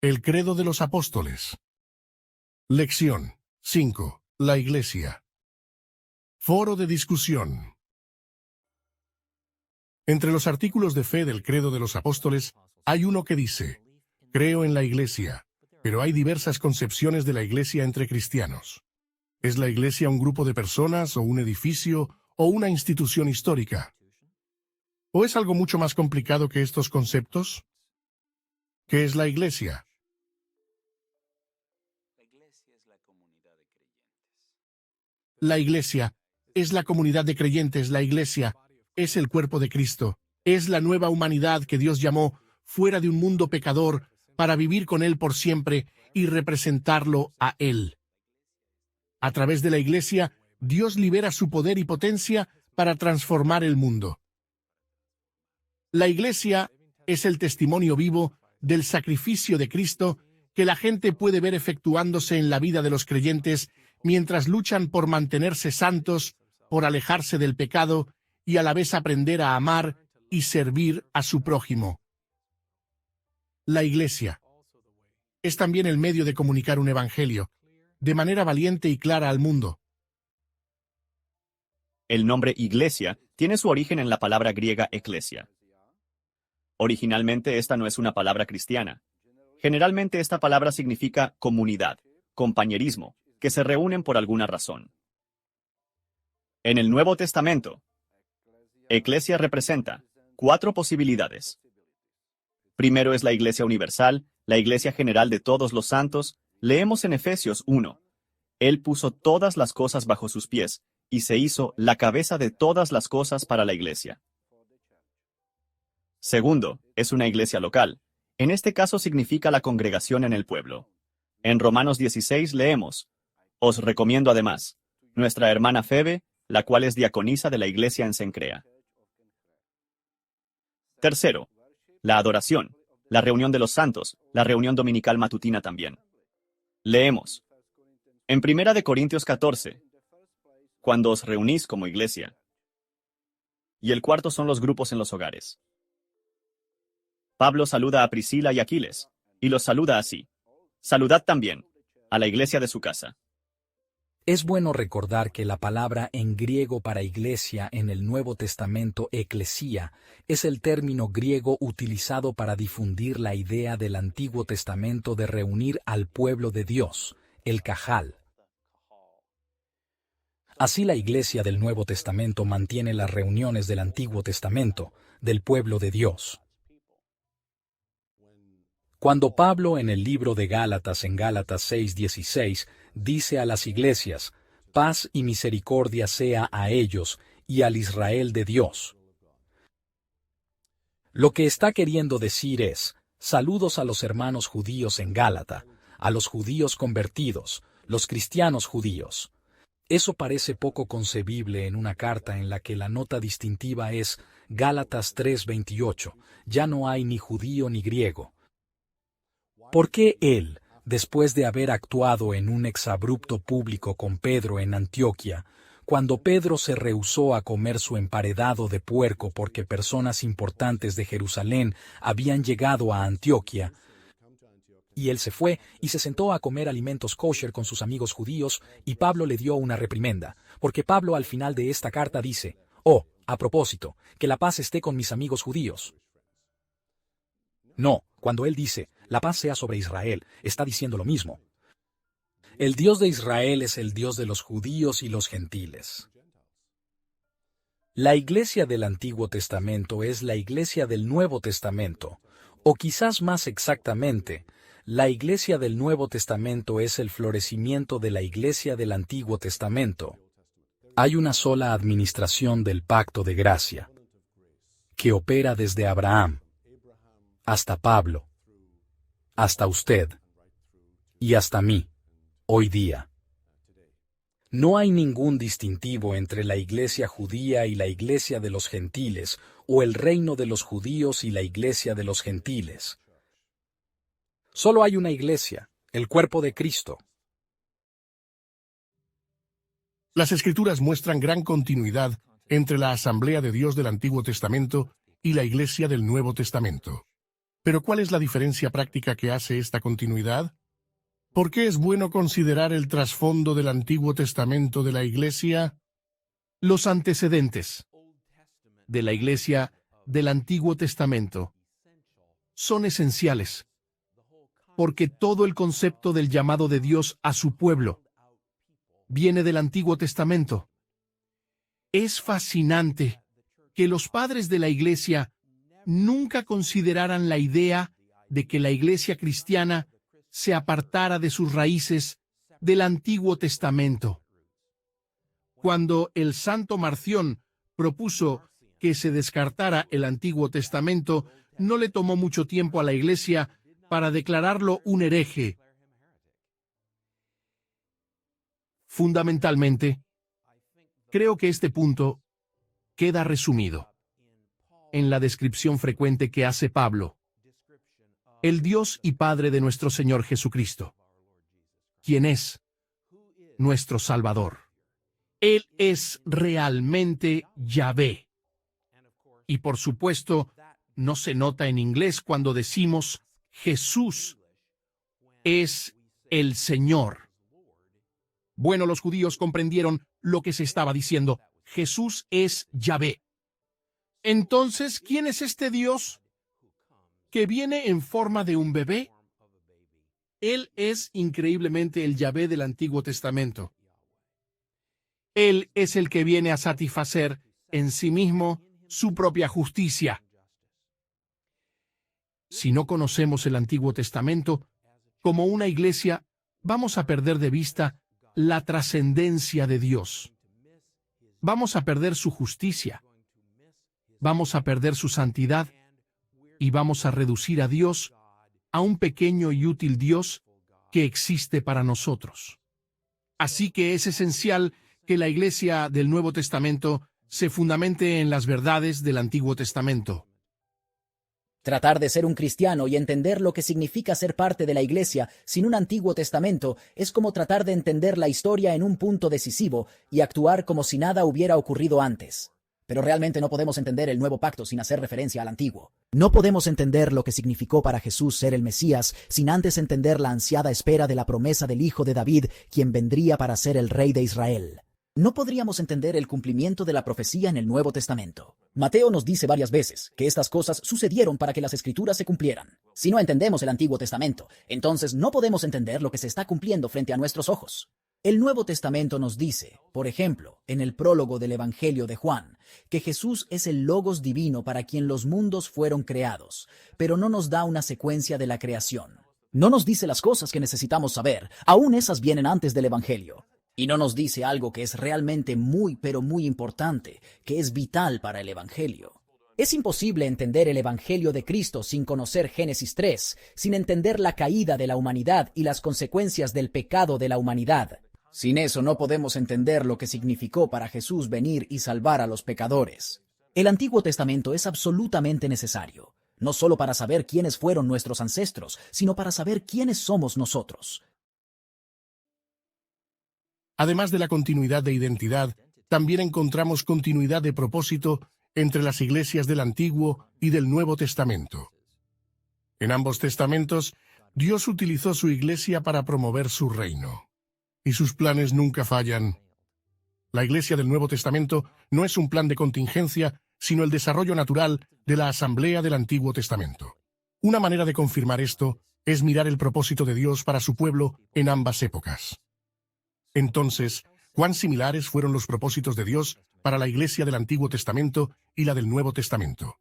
El credo de los apóstoles. Lección 5. La Iglesia. Foro de discusión. Entre los artículos de fe del credo de los apóstoles, hay uno que dice: creo en la Iglesia, pero hay diversas concepciones de la Iglesia entre cristianos. ¿Es la Iglesia un grupo de personas, o un edificio, o una institución histórica? ¿O es algo mucho más complicado que estos conceptos? ¿Qué es la Iglesia? La Iglesia es la comunidad de creyentes. La Iglesia es el cuerpo de Cristo. Es la nueva humanidad que Dios llamó fuera de un mundo pecador para vivir con Él por siempre y representarlo a Él. A través de la Iglesia, Dios libera su poder y potencia para transformar el mundo. La Iglesia es el testimonio vivo del sacrificio de Cristo que la gente puede ver efectuándose en la vida de los creyentes mientras luchan por mantenerse santos, por alejarse del pecado y a la vez aprender a amar y servir a su prójimo. La Iglesia es también el medio de comunicar un evangelio de manera valiente y clara al mundo. El nombre Iglesia tiene su origen en la palabra griega eklesia. Originalmente esta no es una palabra cristiana. Generalmente esta palabra significa comunidad, compañerismo, que se reúnen por alguna razón. En el Nuevo Testamento, Iglesia representa 4 posibilidades. Primero es la Iglesia universal, la Iglesia general de todos los santos. Leemos en Efesios 1. Él puso todas las cosas bajo sus pies, y se hizo la cabeza de todas las cosas para la Iglesia. Segundo, es una iglesia local. En este caso significa la congregación en el pueblo. En Romanos 16 leemos: os recomiendo además nuestra hermana Febe, la cual es diaconisa de la iglesia en Cencrea. Tercero, la adoración, la reunión de los santos, la reunión dominical matutina también. Leemos en 1 Corintios 14, cuando os reunís como iglesia. Y el cuarto son los grupos en los hogares. Pablo saluda a Priscila y Aquiles, y los saluda así: saludad también a la iglesia de su casa. Es bueno recordar que la palabra en griego para iglesia en el Nuevo Testamento, eklesia, es el término griego utilizado para difundir la idea del Antiguo Testamento de reunir al pueblo de Dios, el cajal. Así la iglesia del Nuevo Testamento mantiene las reuniones del Antiguo Testamento, del pueblo de Dios. Cuando Pablo en el libro de Gálatas, en Gálatas 6:16, dice a las iglesias: paz y misericordia sea a ellos y al Israel de Dios. Lo que está queriendo decir es: saludos a los hermanos judíos en Gálata, a los judíos convertidos, los cristianos judíos. Eso parece poco concebible en una carta en la que la nota distintiva es Gálatas 3:28, ya no hay ni judío ni griego. ¿Por qué él, después de haber actuado en un exabrupto público con Pedro en Antioquía, cuando Pedro se rehusó a comer su emparedado de puerco porque personas importantes de Jerusalén habían llegado a Antioquía, y él se fue y se sentó a comer alimentos kosher con sus amigos judíos, y Pablo le dio una reprimenda, porque Pablo al final de esta carta dice: oh, a propósito, que la paz esté con mis amigos judíos? No, cuando él dice: la paz sea sobre Israel, está diciendo lo mismo. El Dios de Israel es el Dios de los judíos y los gentiles. La iglesia del Antiguo Testamento es la iglesia del Nuevo Testamento, o quizás más exactamente, la iglesia del Nuevo Testamento es el florecimiento de la iglesia del Antiguo Testamento. Hay una sola administración del pacto de gracia, que opera desde Abraham hasta Pablo, hasta usted y hasta mí, hoy día. No hay ningún distintivo entre la iglesia judía y la iglesia de los gentiles, o el reino de los judíos y la iglesia de los gentiles. Solo hay una iglesia, el cuerpo de Cristo. Las Escrituras muestran gran continuidad entre la Asamblea de Dios del Antiguo Testamento y la Iglesia del Nuevo Testamento. Pero ¿cuál es la diferencia práctica que hace esta continuidad? ¿Por qué es bueno considerar el trasfondo del Antiguo Testamento de la Iglesia? Los antecedentes de la Iglesia del Antiguo Testamento son esenciales, porque todo el concepto del llamado de Dios a su pueblo viene del Antiguo Testamento. Es fascinante que los padres de la Iglesia nunca consideraran la idea de que la Iglesia cristiana se apartara de sus raíces del Antiguo Testamento. Cuando el santo Marción propuso que se descartara el Antiguo Testamento, no le tomó mucho tiempo a la Iglesia para declararlo un hereje. Fundamentalmente, creo que este punto queda resumido en la descripción frecuente que hace Pablo: el Dios y Padre de nuestro Señor Jesucristo, quien es nuestro Salvador. Él es realmente Yahvé. Y por supuesto, no se nota en inglés cuando decimos Jesús es el Señor. Bueno, los judíos comprendieron lo que se estaba diciendo. Jesús es Yahvé. Entonces, ¿quién es este Dios que viene en forma de un bebé? Él es increíblemente el Yahvé del Antiguo Testamento. Él es el que viene a satisfacer en sí mismo su propia justicia. Si no conocemos el Antiguo Testamento, como una iglesia, vamos a perder de vista la trascendencia de Dios. Vamos a perder su justicia. Vamos a perder su santidad. Y vamos a reducir a Dios a un pequeño y útil Dios que existe para nosotros. Así que es esencial que la iglesia del Nuevo Testamento se fundamente en las verdades del Antiguo Testamento. Tratar de ser un cristiano y entender lo que significa ser parte de la Iglesia sin un Antiguo Testamento es como tratar de entender la historia en un punto decisivo y actuar como si nada hubiera ocurrido antes. Pero realmente no podemos entender el Nuevo Pacto sin hacer referencia al Antiguo. No podemos entender lo que significó para Jesús ser el Mesías sin antes entender la ansiada espera de la promesa del Hijo de David, quien vendría para ser el Rey de Israel. No podríamos entender el cumplimiento de la profecía en el Nuevo Testamento. Mateo nos dice varias veces que estas cosas sucedieron para que las Escrituras se cumplieran. Si no entendemos el Antiguo Testamento, entonces no podemos entender lo que se está cumpliendo frente a nuestros ojos. El Nuevo Testamento nos dice, por ejemplo, en el prólogo del Evangelio de Juan, que Jesús es el Logos divino para quien los mundos fueron creados, pero no nos da una secuencia de la creación. No nos dice las cosas que necesitamos saber, aún esas vienen antes del Evangelio. Y no nos dice algo que es realmente muy, pero muy importante, que es vital para el Evangelio. Es imposible entender el Evangelio de Cristo sin conocer Génesis 3, sin entender la caída de la humanidad y las consecuencias del pecado de la humanidad. Sin eso no podemos entender lo que significó para Jesús venir y salvar a los pecadores. El Antiguo Testamento es absolutamente necesario, no solo para saber quiénes fueron nuestros ancestros, sino para saber quiénes somos nosotros. Además de la continuidad de identidad, también encontramos continuidad de propósito entre las iglesias del Antiguo y del Nuevo Testamento. En ambos testamentos, Dios utilizó su iglesia para promover su reino. Y sus planes nunca fallan. La iglesia del Nuevo Testamento no es un plan de contingencia, sino el desarrollo natural de la asamblea del Antiguo Testamento. Una manera de confirmar esto es mirar el propósito de Dios para su pueblo en ambas épocas. Entonces, ¿cuán similares fueron los propósitos de Dios para la iglesia del Antiguo Testamento y la del Nuevo Testamento?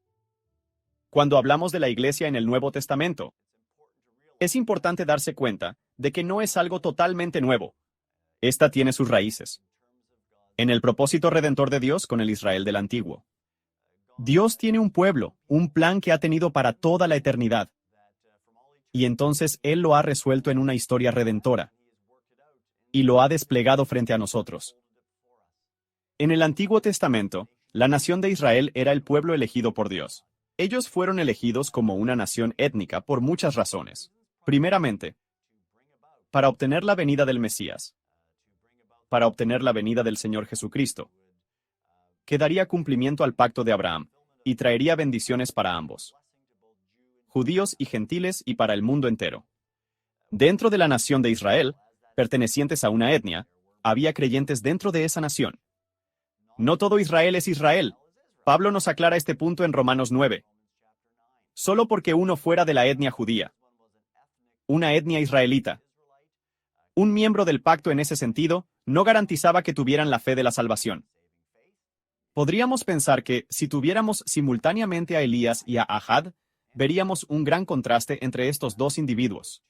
Cuando hablamos de la iglesia en el Nuevo Testamento, es importante darse cuenta de que no es algo totalmente nuevo. Esta tiene sus raíces en el propósito redentor de Dios con el Israel del Antiguo. Dios tiene un pueblo, un plan que ha tenido para toda la eternidad. Y entonces Él lo ha resuelto en una historia redentora. Y lo ha desplegado frente a nosotros. En el Antiguo Testamento, la nación de Israel era el pueblo elegido por Dios. Ellos fueron elegidos como una nación étnica por muchas razones. Primeramente, para obtener la venida del Mesías, para obtener la venida del Señor Jesucristo, que daría cumplimiento al pacto de Abraham y traería bendiciones para ambos. judíos y gentiles y para el mundo entero. Dentro de la nación de Israel, pertenecientes a una etnia, había creyentes dentro de esa nación. No todo Israel es Israel. Pablo nos aclara este punto en Romanos 9. Solo porque uno fuera de la etnia judía, una etnia israelita, un miembro del pacto en ese sentido, no garantizaba que tuvieran la fe de la salvación. Podríamos pensar que, si tuviéramos simultáneamente a Elías y a Ahad, veríamos un gran contraste entre estos dos individuos.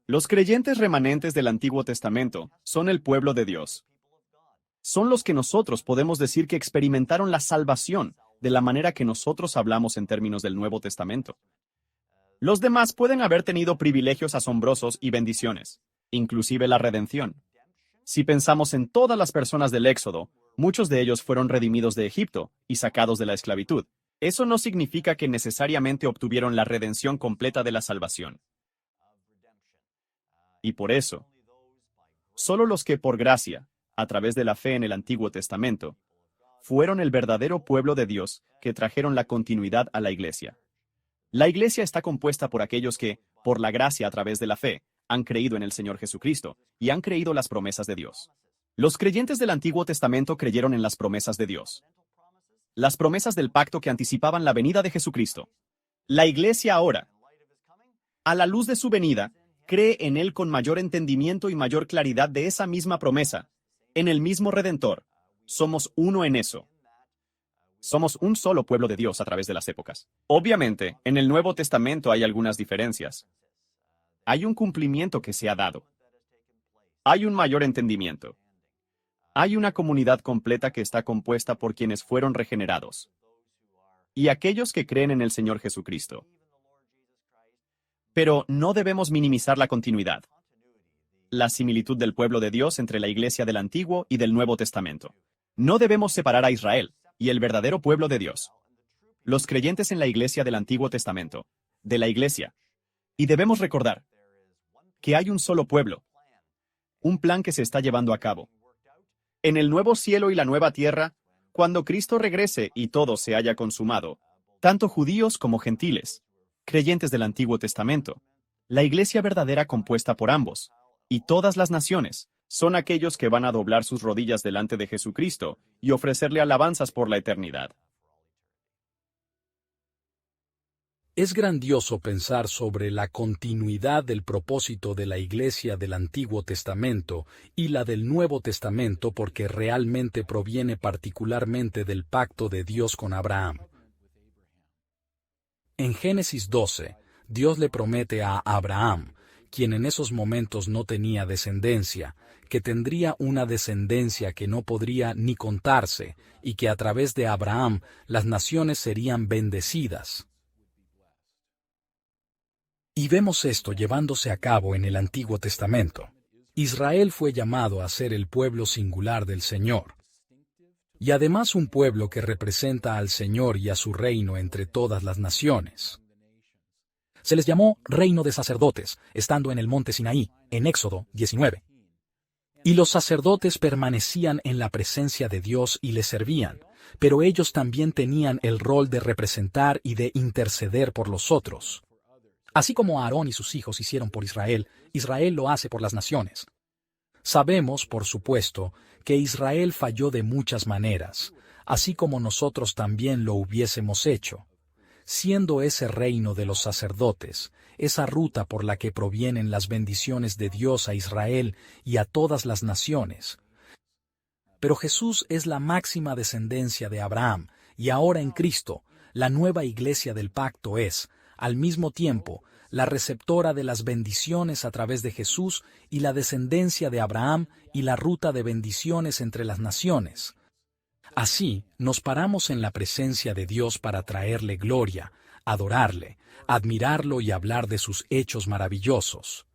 Los creyentes remanentes del Antiguo Testamento son el pueblo de Dios. Son los que nosotros podemos decir que experimentaron la salvación de la manera que nosotros hablamos en términos del Nuevo Testamento. Los demás pueden haber tenido privilegios asombrosos y bendiciones, inclusive la redención. Si pensamos en todas las personas del Éxodo, muchos de ellos fueron redimidos de Egipto y sacados de la esclavitud. Eso no significa que necesariamente obtuvieron la redención completa de la salvación. Y por eso, solo los que por gracia, a través de la fe en el Antiguo Testamento, fueron el verdadero pueblo de Dios que trajeron la continuidad a la Iglesia. La Iglesia está compuesta por aquellos que, por la gracia a través de la fe, han creído en el Señor Jesucristo y han creído las promesas de Dios. Los creyentes del Antiguo Testamento creyeron en las promesas de Dios. Las promesas del pacto que anticipaban la venida de Jesucristo. La Iglesia ahora, a la luz de su venida, cree en Él con mayor entendimiento y mayor claridad de esa misma promesa, en el mismo Redentor. Somos uno en eso. Somos un solo pueblo de Dios a través de las épocas. Obviamente, en el Nuevo Testamento hay algunas diferencias. Hay un cumplimiento que se ha dado. Hay un mayor entendimiento. Hay una comunidad completa que está compuesta por quienes fueron regenerados. Y aquellos que creen en el Señor Jesucristo. Pero no debemos minimizar la continuidad. La similitud del pueblo de Dios entre la Iglesia del Antiguo y del Nuevo Testamento. No debemos separar a Israel y el verdadero pueblo de Dios. Los creyentes en la Iglesia del Antiguo Testamento, de la Iglesia. Y debemos recordar que hay un solo pueblo, un plan que se está llevando a cabo. En el nuevo cielo y la nueva tierra, cuando Cristo regrese y todo se haya consumado, tanto judíos como gentiles, creyentes del Antiguo Testamento, la Iglesia verdadera compuesta por ambos, y todas las naciones, son aquellos que van a doblar sus rodillas delante de Jesucristo y ofrecerle alabanzas por la eternidad. Es grandioso pensar sobre la continuidad del propósito de la Iglesia del Antiguo Testamento y la del Nuevo Testamento porque realmente proviene particularmente del pacto de Dios con Abraham. En Génesis 12, Dios le promete a Abraham, quien en esos momentos no tenía descendencia, que tendría una descendencia que no podría ni contarse, y que a través de Abraham las naciones serían bendecidas. Y vemos esto llevándose a cabo en el Antiguo Testamento. Israel fue llamado a ser el pueblo singular del Señor, y además un pueblo que representa al Señor y a su reino entre todas las naciones. Se les llamó reino de sacerdotes, estando en el monte Sinaí, en Éxodo 19. Y los sacerdotes permanecían en la presencia de Dios y le servían, pero ellos también tenían el rol de representar y de interceder por los otros. Así como Aarón y sus hijos hicieron por Israel, Israel lo hace por las naciones. Sabemos, por supuesto, que Israel falló de muchas maneras, así como nosotros también lo hubiésemos hecho. Siendo ese reino de los sacerdotes, esa ruta por la que provienen las bendiciones de Dios a Israel y a todas las naciones. Pero Jesús es la máxima descendencia de Abraham, y ahora en Cristo, la nueva iglesia del pacto es, al mismo tiempo, la receptora de las bendiciones a través de Jesús y la descendencia de Abraham y la ruta de bendiciones entre las naciones. Así, nos paramos en la presencia de Dios para traerle gloria, adorarle, admirarlo y hablar de sus hechos maravillosos.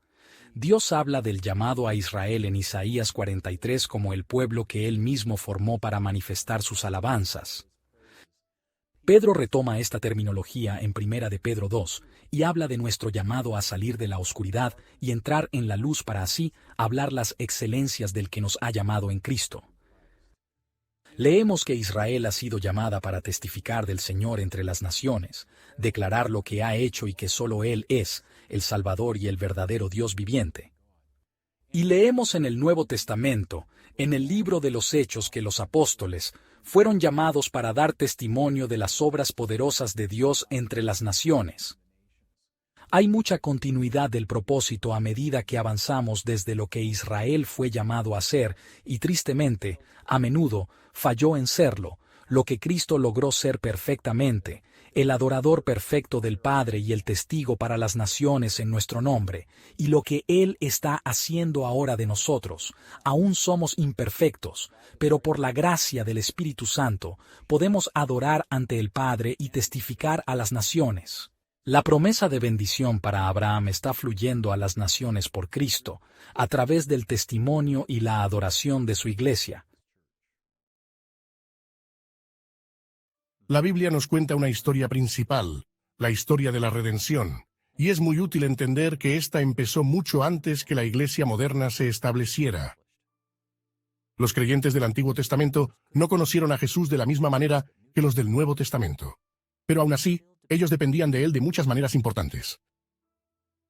Dios habla del llamado a Israel en Isaías 43 como el pueblo que Él mismo formó para manifestar sus alabanzas. Pedro retoma esta terminología en 1 de Pedro 2 y habla de nuestro llamado a salir de la oscuridad y entrar en la luz para así hablar las excelencias del que nos ha llamado en Cristo. Leemos que Israel ha sido llamada para testificar del Señor entre las naciones, declarar lo que ha hecho y que solo Él es el Salvador y el verdadero Dios viviente. Y leemos en el Nuevo Testamento, en el libro de los Hechos, que los apóstoles fueron llamados para dar testimonio de las obras poderosas de Dios entre las naciones. Hay mucha continuidad del propósito a medida que avanzamos desde lo que Israel fue llamado a ser y tristemente, a menudo, falló en serlo, lo que Cristo logró ser perfectamente, el adorador perfecto del Padre y el testigo para las naciones en nuestro nombre, y lo que Él está haciendo ahora de nosotros. Aún somos imperfectos, pero por la gracia del Espíritu Santo podemos adorar ante el Padre y testificar a las naciones. La promesa de bendición para Abraham está fluyendo a las naciones por Cristo, a través del testimonio y la adoración de su iglesia. La Biblia nos cuenta una historia principal, la historia de la redención, y es muy útil entender que ésta empezó mucho antes que la Iglesia moderna se estableciera. Los creyentes del Antiguo Testamento no conocieron a Jesús de la misma manera que los del Nuevo Testamento. Pero aún así, ellos dependían de él de muchas maneras importantes.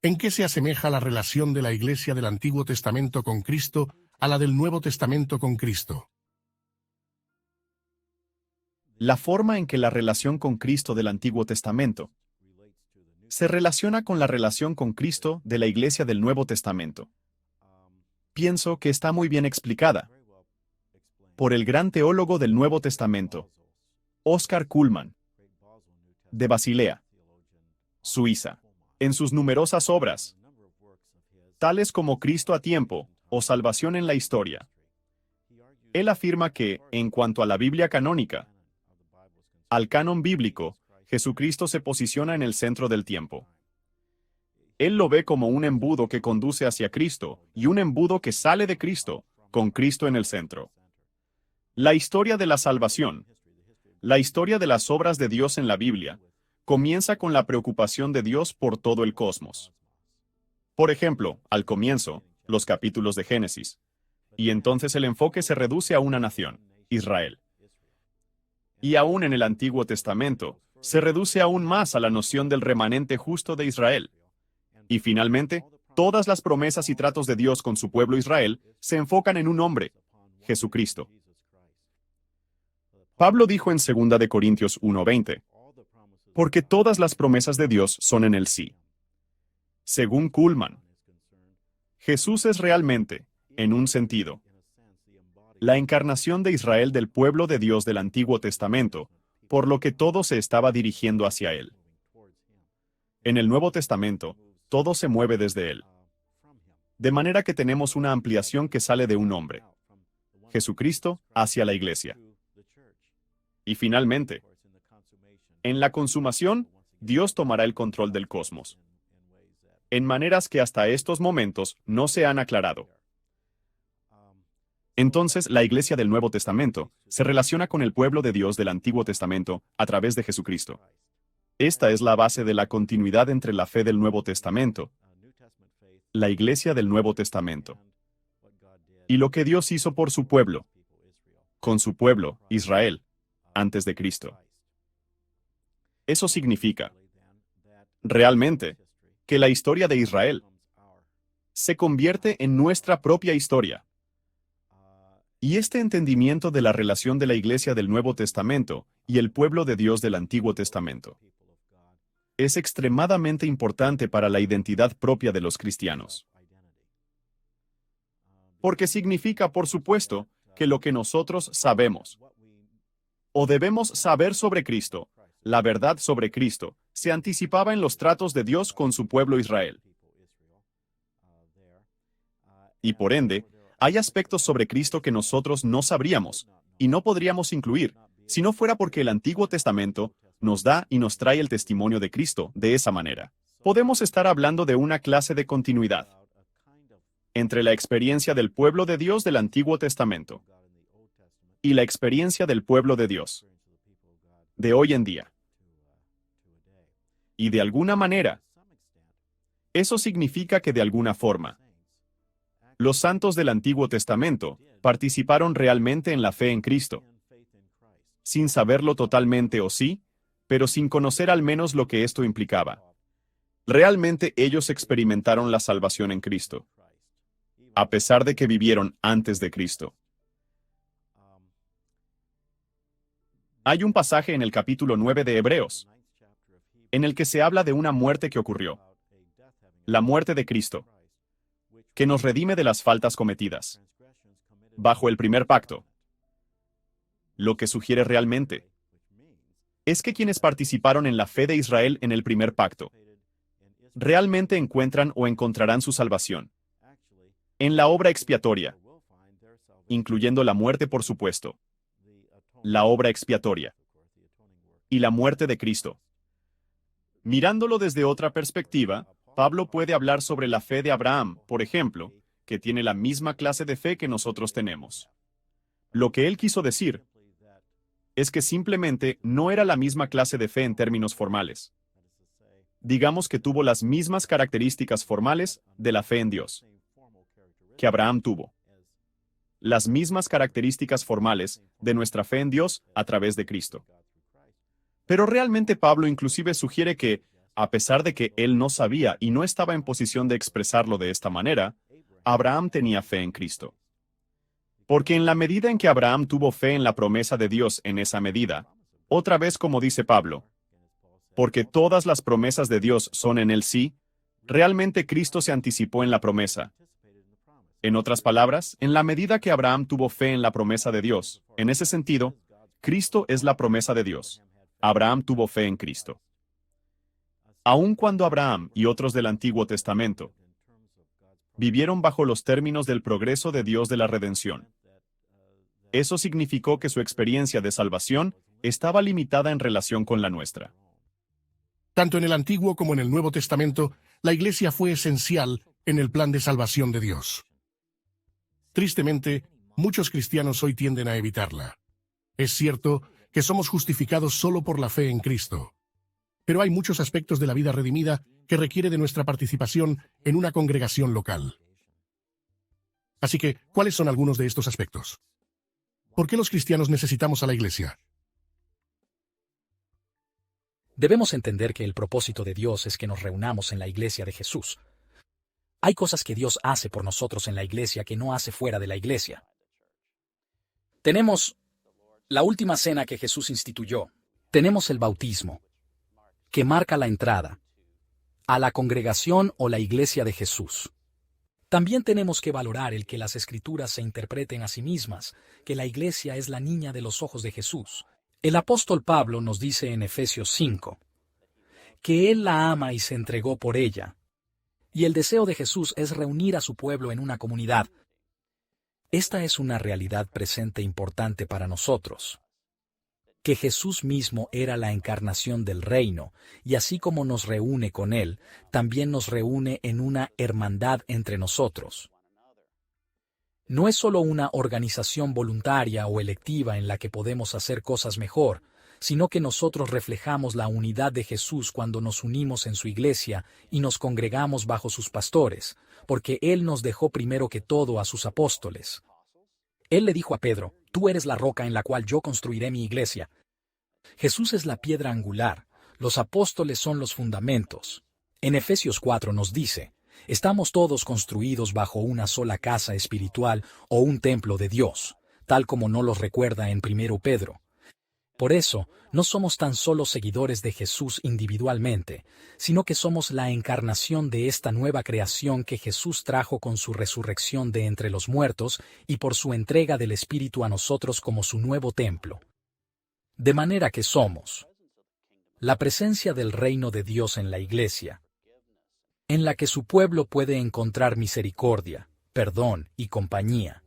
¿En qué se asemeja la relación de la Iglesia del Antiguo Testamento con Cristo a la del Nuevo Testamento con Cristo? La forma en que la relación con Cristo del Antiguo Testamento se relaciona con la relación con Cristo de la Iglesia del Nuevo Testamento. Pienso que está muy bien explicada por el gran teólogo del Nuevo Testamento, Oscar Cullmann, de Basilea, Suiza, en sus numerosas obras, tales como Cristo a tiempo o Salvación en la historia. Él afirma que, en cuanto a la Biblia canónica, al canon bíblico, Jesucristo se posiciona en el centro del tiempo. Él lo ve como un embudo que conduce hacia Cristo y un embudo que sale de Cristo, con Cristo en el centro. La historia de la salvación, la historia de las obras de Dios en la Biblia, comienza con la preocupación de Dios por todo el cosmos. Por ejemplo, al comienzo, los capítulos de Génesis, y entonces el enfoque se reduce a una nación, Israel. Y aún en el Antiguo Testamento, se reduce aún más a la noción del remanente justo de Israel. Y finalmente, todas las promesas y tratos de Dios con su pueblo Israel se enfocan en un hombre, Jesucristo. Pablo dijo en 2 de Corintios 1:20, porque todas las promesas de Dios son en el sí. Según Cullmann, Jesús es realmente, en un sentido, la encarnación de Israel del pueblo de Dios del Antiguo Testamento, por lo que todo se estaba dirigiendo hacia él. En el Nuevo Testamento, todo se mueve desde él. De manera que tenemos una ampliación que sale de un hombre, Jesucristo, hacia la iglesia. Y finalmente, en la consumación, Dios tomará el control del cosmos, en maneras que hasta estos momentos no se han aclarado. Entonces, la Iglesia del Nuevo Testamento se relaciona con el pueblo de Dios del Antiguo Testamento a través de Jesucristo. Esta es la base de la continuidad entre la fe del Nuevo Testamento, la Iglesia del Nuevo Testamento, y lo que Dios hizo por su pueblo, con su pueblo, Israel, antes de Cristo. Eso significa, realmente, que la historia de Israel se convierte en nuestra propia historia. Y este entendimiento de la relación de la Iglesia del Nuevo Testamento y el pueblo de Dios del Antiguo Testamento es extremadamente importante para la identidad propia de los cristianos. Porque significa, por supuesto, que lo que nosotros sabemos o debemos saber sobre Cristo, la verdad sobre Cristo, se anticipaba en los tratos de Dios con su pueblo Israel. Y por ende, hay aspectos sobre Cristo que nosotros no sabríamos y no podríamos incluir, si no fuera porque el Antiguo Testamento nos da y nos trae el testimonio de Cristo de esa manera. Podemos estar hablando de una clase de continuidad entre la experiencia del pueblo de Dios del Antiguo Testamento y la experiencia del pueblo de Dios de hoy en día. Y de alguna manera, eso significa que de alguna forma, los santos del Antiguo Testamento participaron realmente en la fe en Cristo. sin saberlo totalmente o sí, pero sin conocer al menos lo que esto implicaba. Realmente ellos experimentaron la salvación en Cristo, a pesar de que vivieron antes de Cristo. Hay un pasaje en el capítulo 9 de Hebreos, en el que se habla de una muerte que ocurrió, la muerte de Cristo, que nos redime de las faltas cometidas, bajo el primer pacto. Lo que sugiere realmente es que quienes participaron en la fe de Israel en el primer pacto, realmente encuentran o encontrarán su salvación en la obra expiatoria, incluyendo la muerte, por supuesto, la obra expiatoria y la muerte de Cristo. Mirándolo desde otra perspectiva, Pablo puede hablar sobre la fe de Abraham, por ejemplo, que tiene la misma clase de fe que nosotros tenemos. Lo que él quiso decir es que simplemente no era la misma clase de fe en términos formales. Digamos que tuvo las mismas características formales de la fe en Dios que Abraham tuvo. Las mismas características formales de nuestra fe en Dios a través de Cristo. Pero realmente Pablo inclusive sugiere que, a pesar de que él no sabía y no estaba en posición de expresarlo de esta manera, Abraham tenía fe en Cristo. Porque en la medida en que Abraham tuvo fe en la promesa de Dios en esa medida, otra vez como dice Pablo, porque todas las promesas de Dios son en el sí, realmente Cristo se anticipó en la promesa. En otras palabras, en la medida que Abraham tuvo fe en la promesa de Dios, en ese sentido, Cristo es la promesa de Dios. Abraham tuvo fe en Cristo. Aun cuando Abraham y otros del Antiguo Testamento vivieron bajo los términos del progreso de Dios de la redención, eso significó que su experiencia de salvación estaba limitada en relación con la nuestra. Tanto en el Antiguo como en el Nuevo Testamento, la Iglesia fue esencial en el plan de salvación de Dios. Tristemente, muchos cristianos hoy tienden a evitarla. Es cierto que somos justificados solo por la fe en Cristo, pero hay muchos aspectos de la vida redimida que requiere de nuestra participación en una congregación local. Así que, ¿cuáles son algunos de estos aspectos? ¿Por qué los cristianos necesitamos a la Iglesia? Debemos entender que el propósito de Dios es que nos reunamos en la iglesia de Jesús. Hay cosas que Dios hace por nosotros en la iglesia que no hace fuera de la iglesia. Tenemos la última cena que Jesús instituyó. Tenemos el bautismo, que marca la entrada a la congregación o la iglesia de Jesús. También tenemos que valorar el que las Escrituras se interpreten a sí mismas, que la iglesia es la niña de los ojos de Jesús. El apóstol Pablo nos dice en Efesios 5, que él la ama y se entregó por ella. Y el deseo de Jesús es reunir a su pueblo en una comunidad. Esta es una realidad presente importante para nosotros. Que Jesús mismo era la encarnación del reino, y así como nos reúne con él, también nos reúne en una hermandad entre nosotros. No es solo una organización voluntaria o electiva en la que podemos hacer cosas mejor, sino que nosotros reflejamos la unidad de Jesús cuando nos unimos en su iglesia y nos congregamos bajo sus pastores, porque Él nos dejó primero que todo a sus apóstoles. Él le dijo a Pedro, «Tú eres la roca en la cual yo construiré mi iglesia». Jesús es la piedra angular, los apóstoles son los fundamentos. En Efesios 4 nos dice, «Estamos todos construidos bajo una sola casa espiritual o un templo de Dios», tal como nos los recuerda en 1 Pedro. Por eso, no somos tan solo seguidores de Jesús individualmente, sino que somos la encarnación de esta nueva creación que Jesús trajo con su resurrección de entre los muertos y por su entrega del Espíritu a nosotros como su nuevo templo. De manera que somos la presencia del reino de Dios en la iglesia, en la que su pueblo puede encontrar misericordia, perdón y compañía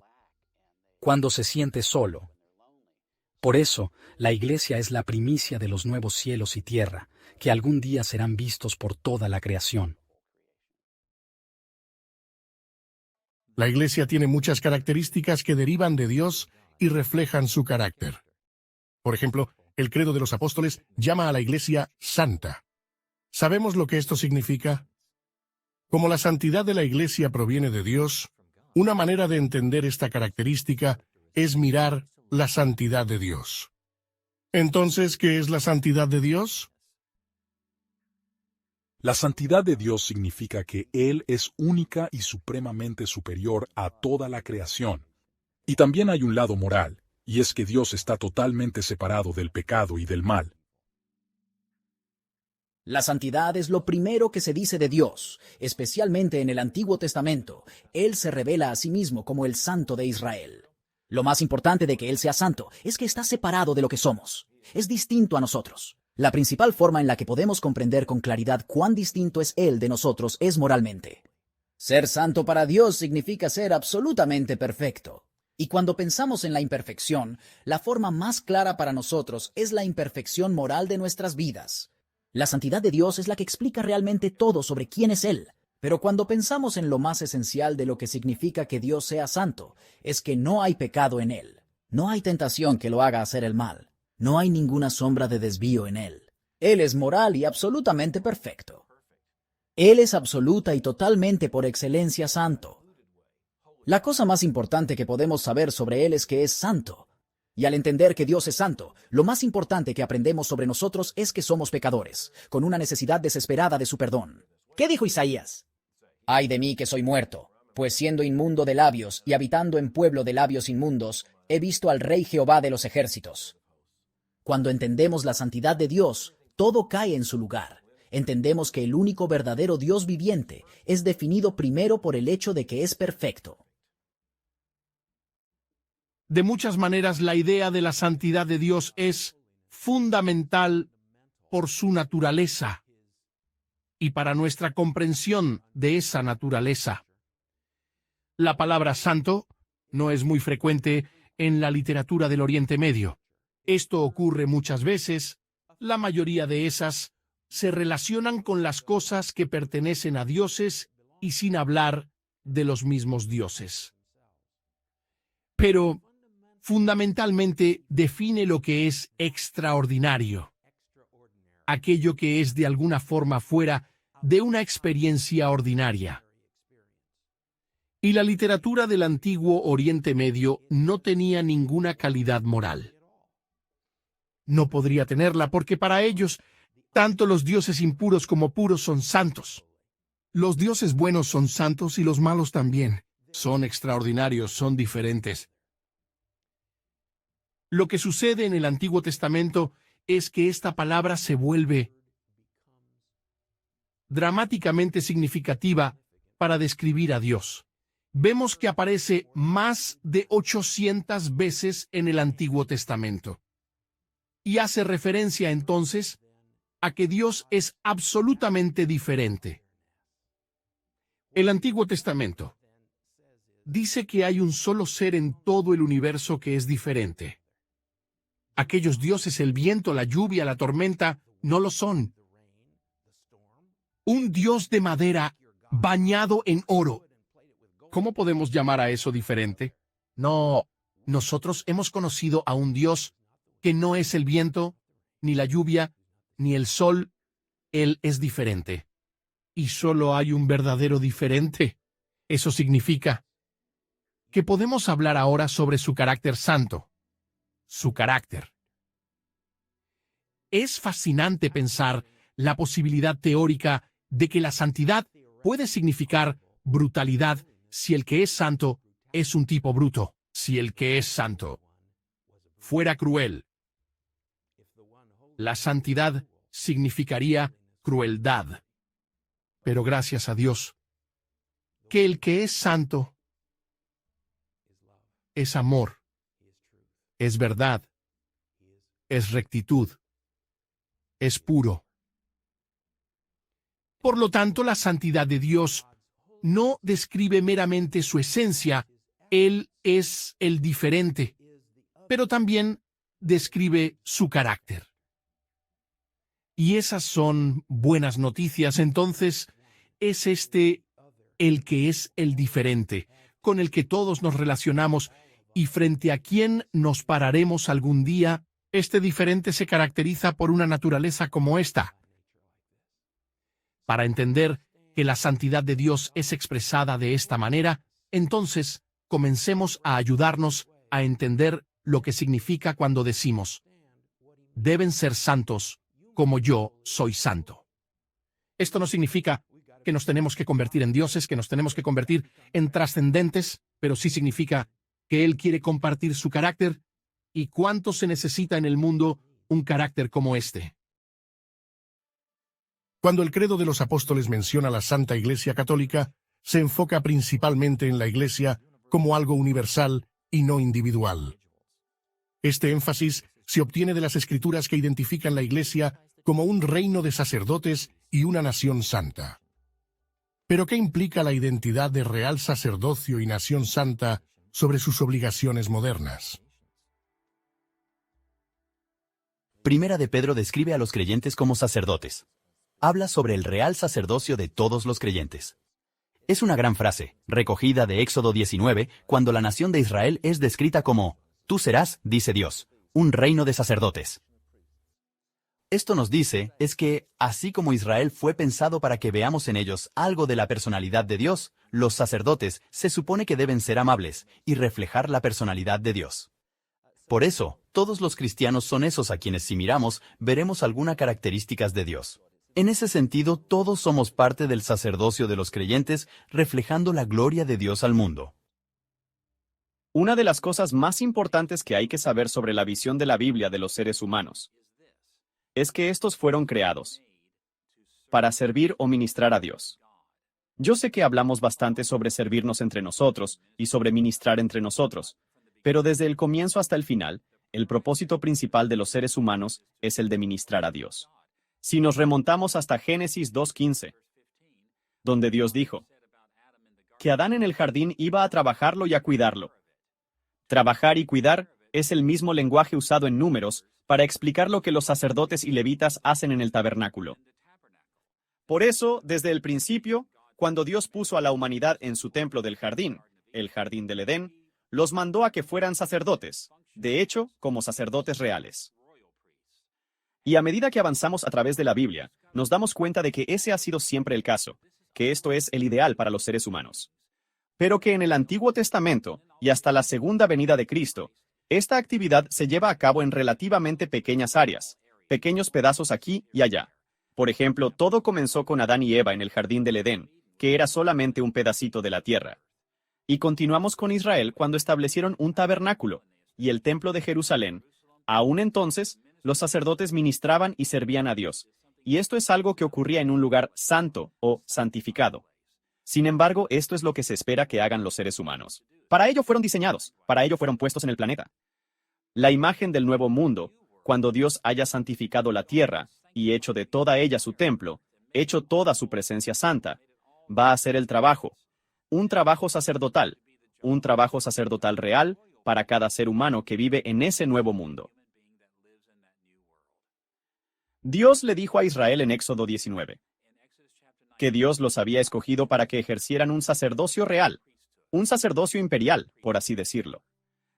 cuando se siente solo. Por eso, la iglesia es la primicia de los nuevos cielos y tierra, que algún día serán vistos por toda la creación. La Iglesia tiene muchas características que derivan de Dios y reflejan su carácter. Por ejemplo, el credo de los apóstoles llama a la Iglesia santa. ¿Sabemos lo que esto significa? Como la santidad de la Iglesia proviene de Dios, una manera de entender esta característica es mirar la santidad de Dios. Entonces, ¿qué es la santidad de Dios? La santidad de Dios significa que Él es única y supremamente superior a toda la creación. Y también hay un lado moral, y es que Dios está totalmente separado del pecado y del mal. La santidad es lo primero que se dice de Dios, especialmente en el Antiguo Testamento. Él se revela a sí mismo como el Santo de Israel. Lo más importante de que Él sea santo es que está separado de lo que somos. Es distinto a nosotros. La principal forma en la que podemos comprender con claridad cuán distinto es Él de nosotros es moralmente. Ser santo para Dios significa ser absolutamente perfecto. Y cuando pensamos en la imperfección, la forma más clara para nosotros es la imperfección moral de nuestras vidas. La santidad de Dios es la que explica realmente todo sobre quién es Él. Pero cuando pensamos en lo más esencial de lo que significa que Dios sea santo, es que no hay pecado en Él. No hay tentación que lo haga hacer el mal. No hay ninguna sombra de desvío en Él. Él es moral y absolutamente perfecto. Él es absoluta y totalmente por excelencia santo. La cosa más importante que podemos saber sobre Él es que es santo. Y al entender que Dios es santo, lo más importante que aprendemos sobre nosotros es que somos pecadores, con una necesidad desesperada de su perdón. ¿Qué dijo Isaías? Ay de mí que soy muerto, pues siendo inmundo de labios y habitando en pueblo de labios inmundos, he visto al Rey Jehová de los ejércitos. Cuando entendemos la santidad de Dios, todo cae en su lugar. Entendemos que el único verdadero Dios viviente es definido primero por el hecho de que es perfecto. De muchas maneras, la idea de la santidad de Dios es fundamental por su naturaleza y para nuestra comprensión de esa naturaleza. La palabra santo no es muy frecuente en la literatura del Oriente Medio. Esto ocurre muchas veces. La mayoría de esas se relacionan con las cosas que pertenecen a dioses y sin hablar de los mismos dioses. Pero fundamentalmente define lo que es extraordinario, aquello que es de alguna forma fuera de una experiencia ordinaria. Y la literatura del antiguo Oriente Medio no tenía ninguna calidad moral. No podría tenerla porque para ellos, tanto los dioses impuros como puros son santos. Los dioses buenos son santos y los malos también. Son extraordinarios, son diferentes. Lo que sucede en el Antiguo Testamento es que esta palabra se vuelve dramáticamente significativa para describir a Dios. Vemos que aparece más de 800 veces en el Antiguo Testamento. Y hace referencia entonces a que Dios es absolutamente diferente. El Antiguo Testamento dice que hay un solo ser en todo el universo que es diferente. Aquellos dioses, el viento, la lluvia, la tormenta, no lo son. Un dios de madera bañado en oro. ¿Cómo podemos llamar a eso diferente? No, nosotros hemos conocido a un Dios que no es el viento, ni la lluvia, ni el sol. Él es diferente. Y solo hay un verdadero diferente. Eso significa que podemos hablar ahora sobre su carácter santo. Su carácter. Es fascinante pensar la posibilidad teórica de que la santidad puede significar brutalidad si el que es santo es un tipo bruto. Si el que es santo fuera cruel, la santidad significaría crueldad. Pero gracias a Dios, que el que es santo es amor, es verdad, es rectitud, es puro. Por lo tanto, la santidad de Dios no describe meramente su esencia, Él es el diferente, pero también describe su carácter. Y esas son buenas noticias. Entonces, es el que es el diferente, con el que todos nos relacionamos y frente a quien nos pararemos algún día. Este diferente se caracteriza por una naturaleza como esta. Para entender que la santidad de Dios es expresada de esta manera, entonces comencemos a ayudarnos a entender lo que significa cuando decimos: deben ser santos como yo soy santo. Esto no significa que nos tenemos que convertir en dioses, que nos tenemos que convertir en trascendentes, pero sí significa que Él quiere compartir su carácter y cuánto se necesita en el mundo un carácter como este. Cuando el credo de los apóstoles menciona la Santa Iglesia Católica, se enfoca principalmente en la Iglesia como algo universal y no individual. Este énfasis se obtiene de las escrituras que identifican la Iglesia como un reino de sacerdotes y una nación santa. ¿Pero qué implica la identidad de real sacerdocio y nación santa sobre sus obligaciones modernas? Primera de Pedro describe a los creyentes como sacerdotes. Habla sobre el real sacerdocio de todos los creyentes. Es una gran frase, recogida de Éxodo 19, cuando la nación de Israel es descrita como, tú serás, dice Dios, un reino de sacerdotes. Esto nos dice es que, así como Israel fue pensado para que veamos en ellos algo de la personalidad de Dios, los sacerdotes se supone que deben ser amables y reflejar la personalidad de Dios. Por eso, todos los cristianos son esos a quienes si miramos, veremos algunas características de Dios. En ese sentido, todos somos parte del sacerdocio de los creyentes, reflejando la gloria de Dios al mundo. Una de las cosas más importantes que hay que saber sobre la visión de la Biblia de los seres humanos es que estos fueron creados para servir o ministrar a Dios. Yo sé que hablamos bastante sobre servirnos entre nosotros y sobre ministrar entre nosotros, pero desde el comienzo hasta el final, el propósito principal de los seres humanos es el de ministrar a Dios. Si nos remontamos hasta Génesis 2:15, donde Dios dijo que Adán en el jardín iba a trabajarlo y a cuidarlo. Trabajar y cuidar es el mismo lenguaje usado en Números para explicar lo que los sacerdotes y levitas hacen en el tabernáculo. Por eso, desde el principio, cuando Dios puso a la humanidad en su templo del jardín, el jardín del Edén, los mandó a que fueran sacerdotes, de hecho, como sacerdotes reales. Y a medida que avanzamos a través de la Biblia, nos damos cuenta de que ese ha sido siempre el caso, que esto es el ideal para los seres humanos. Pero que en el Antiguo Testamento, y hasta la segunda venida de Cristo, esta actividad se lleva a cabo en relativamente pequeñas áreas, pequeños pedazos aquí y allá. Por ejemplo, todo comenzó con Adán y Eva en el jardín del Edén, que era solamente un pedacito de la tierra. Y continuamos con Israel cuando establecieron un tabernáculo, y el templo de Jerusalén. Aún entonces, los sacerdotes ministraban y servían a Dios, y esto es algo que ocurría en un lugar santo o santificado. Sin embargo, esto es lo que se espera que hagan los seres humanos. Para ello fueron diseñados, para ello fueron puestos en el planeta. La imagen del nuevo mundo, cuando Dios haya santificado la tierra y hecho de toda ella su templo, hecho toda su presencia santa, va a ser el trabajo, un trabajo sacerdotal real para cada ser humano que vive en ese nuevo mundo. Dios le dijo a Israel en Éxodo 19 que Dios los había escogido para que ejercieran un sacerdocio real, un sacerdocio imperial, por así decirlo.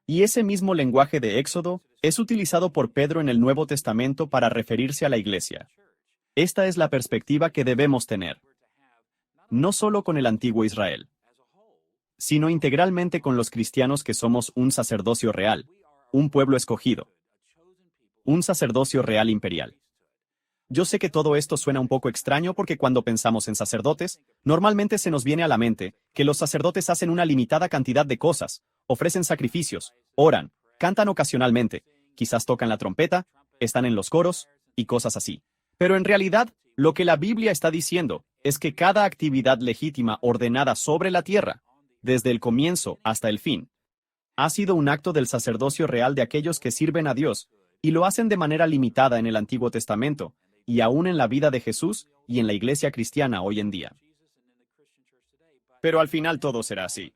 Y ese mismo lenguaje de Éxodo es utilizado por Pedro en el Nuevo Testamento para referirse a la Iglesia. Esta es la perspectiva que debemos tener, no solo con el antiguo Israel, sino integralmente con los cristianos que somos un sacerdocio real, un pueblo escogido, un sacerdocio real imperial. Yo sé que todo esto suena un poco extraño porque cuando pensamos en sacerdotes, normalmente se nos viene a la mente que los sacerdotes hacen una limitada cantidad de cosas, ofrecen sacrificios, oran, cantan ocasionalmente, quizás tocan la trompeta, están en los coros y cosas así. Pero en realidad, lo que la Biblia está diciendo es que cada actividad legítima ordenada sobre la tierra, desde el comienzo hasta el fin, ha sido un acto del sacerdocio real de aquellos que sirven a Dios y lo hacen de manera limitada en el Antiguo Testamento, y aún en la vida de Jesús y en la iglesia cristiana hoy en día. Pero al final todo será así.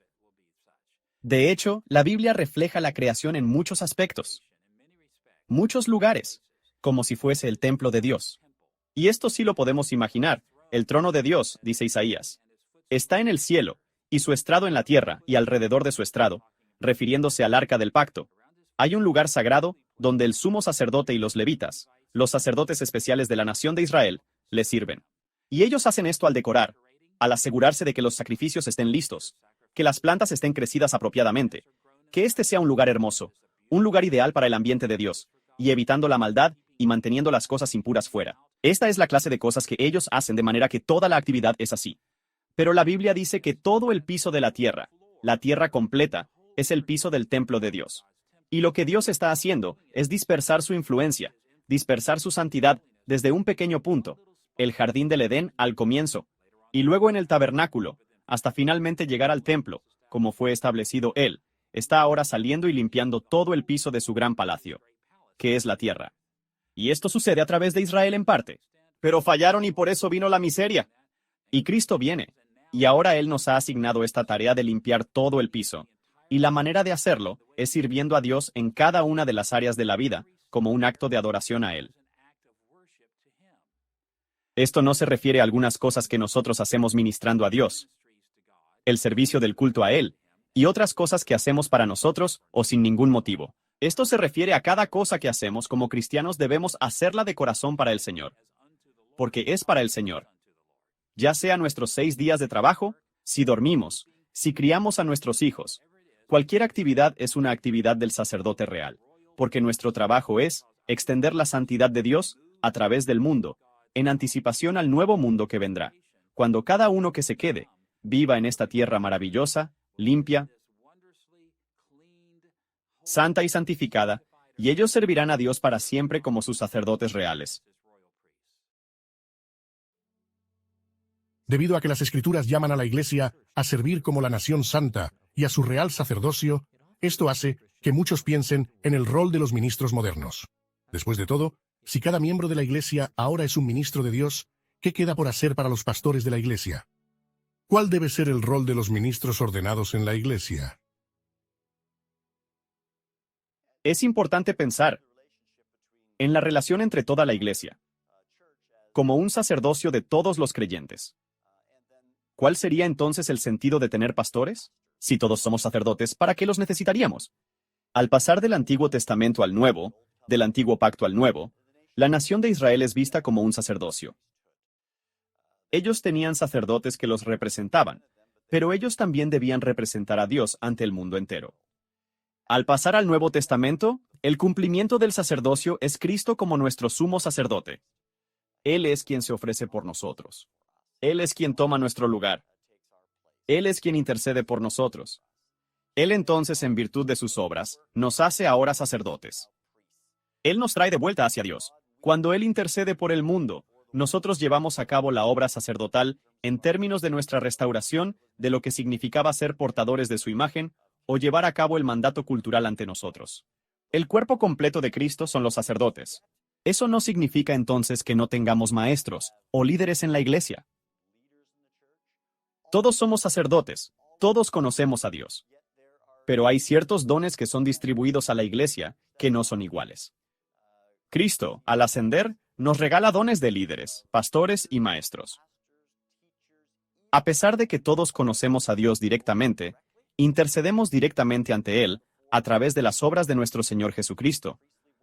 De hecho, la Biblia refleja la creación en muchos aspectos, muchos lugares, como si fuese el templo de Dios. Y esto sí lo podemos imaginar. El trono de Dios, dice Isaías, está en el cielo, y su estrado en la tierra, y alrededor de su estrado, refiriéndose al arca del pacto, hay un lugar sagrado donde el sumo sacerdote y los levitas, los sacerdotes especiales de la nación de Israel, le sirven. Y ellos hacen esto al decorar, al asegurarse de que los sacrificios estén listos, que las plantas estén crecidas apropiadamente, que este sea un lugar hermoso, un lugar ideal para el ambiente de Dios, y evitando la maldad y manteniendo las cosas impuras fuera. Esta es la clase de cosas que ellos hacen de manera que toda la actividad es así. Pero la Biblia dice que todo el piso de la tierra completa, es el piso del templo de Dios. Y lo que Dios está haciendo es dispersar su influencia, dispersar su santidad desde un pequeño punto, el jardín del Edén al comienzo, y luego en el tabernáculo, hasta finalmente llegar al templo, como fue establecido Él, está ahora saliendo y limpiando todo el piso de su gran palacio, que es la tierra. Y esto sucede a través de Israel en parte. Pero fallaron y por eso vino la miseria. Y Cristo viene, y ahora Él nos ha asignado esta tarea de limpiar todo el piso. Y la manera de hacerlo es sirviendo a Dios en cada una de las áreas de la vida, como un acto de adoración a Él. Esto no se refiere a algunas cosas que nosotros hacemos ministrando a Dios, el servicio del culto a Él, y otras cosas que hacemos para nosotros o sin ningún motivo. Esto se refiere a cada cosa que hacemos como cristianos debemos hacerla de corazón para el Señor, porque es para el Señor. Ya sea nuestros 6 días de trabajo, si dormimos, si criamos a nuestros hijos, cualquier actividad es una actividad del sacerdote real, porque nuestro trabajo es extender la santidad de Dios a través del mundo, en anticipación al nuevo mundo que vendrá, cuando cada uno que se quede, viva en esta tierra maravillosa, limpia, santa y santificada, y ellos servirán a Dios para siempre como sus sacerdotes reales. Debido a que las Escrituras llaman a la Iglesia a servir como la nación santa y a su real sacerdocio, esto hace que muchos piensen en el rol de los ministros modernos. Después de todo, si cada miembro de la Iglesia ahora es un ministro de Dios, ¿qué queda por hacer para los pastores de la Iglesia? ¿Cuál debe ser el rol de los ministros ordenados en la Iglesia? Es importante pensar en la relación entre toda la Iglesia, como un sacerdocio de todos los creyentes. ¿Cuál sería entonces el sentido de tener pastores? Si todos somos sacerdotes, ¿para qué los necesitaríamos? Al pasar del Antiguo Testamento al Nuevo, del Antiguo Pacto al Nuevo, la nación de Israel es vista como un sacerdocio. Ellos tenían sacerdotes que los representaban, pero ellos también debían representar a Dios ante el mundo entero. Al pasar al Nuevo Testamento, el cumplimiento del sacerdocio es Cristo como nuestro sumo sacerdote. Él es quien se ofrece por nosotros. Él es quien toma nuestro lugar. Él es quien intercede por nosotros. Él entonces, en virtud de sus obras, nos hace ahora sacerdotes. Él nos trae de vuelta hacia Dios. Cuando Él intercede por el mundo, nosotros llevamos a cabo la obra sacerdotal en términos de nuestra restauración de lo que significaba ser portadores de su imagen o llevar a cabo el mandato cultural ante nosotros. El cuerpo completo de Cristo son los sacerdotes. Eso no significa entonces que no tengamos maestros o líderes en la iglesia. Todos somos sacerdotes, todos conocemos a Dios. Pero hay ciertos dones que son distribuidos a la iglesia que no son iguales. Cristo, al ascender, nos regala dones de líderes, pastores y maestros. A pesar de que todos conocemos a Dios directamente, intercedemos directamente ante Él a través de las obras de nuestro Señor Jesucristo.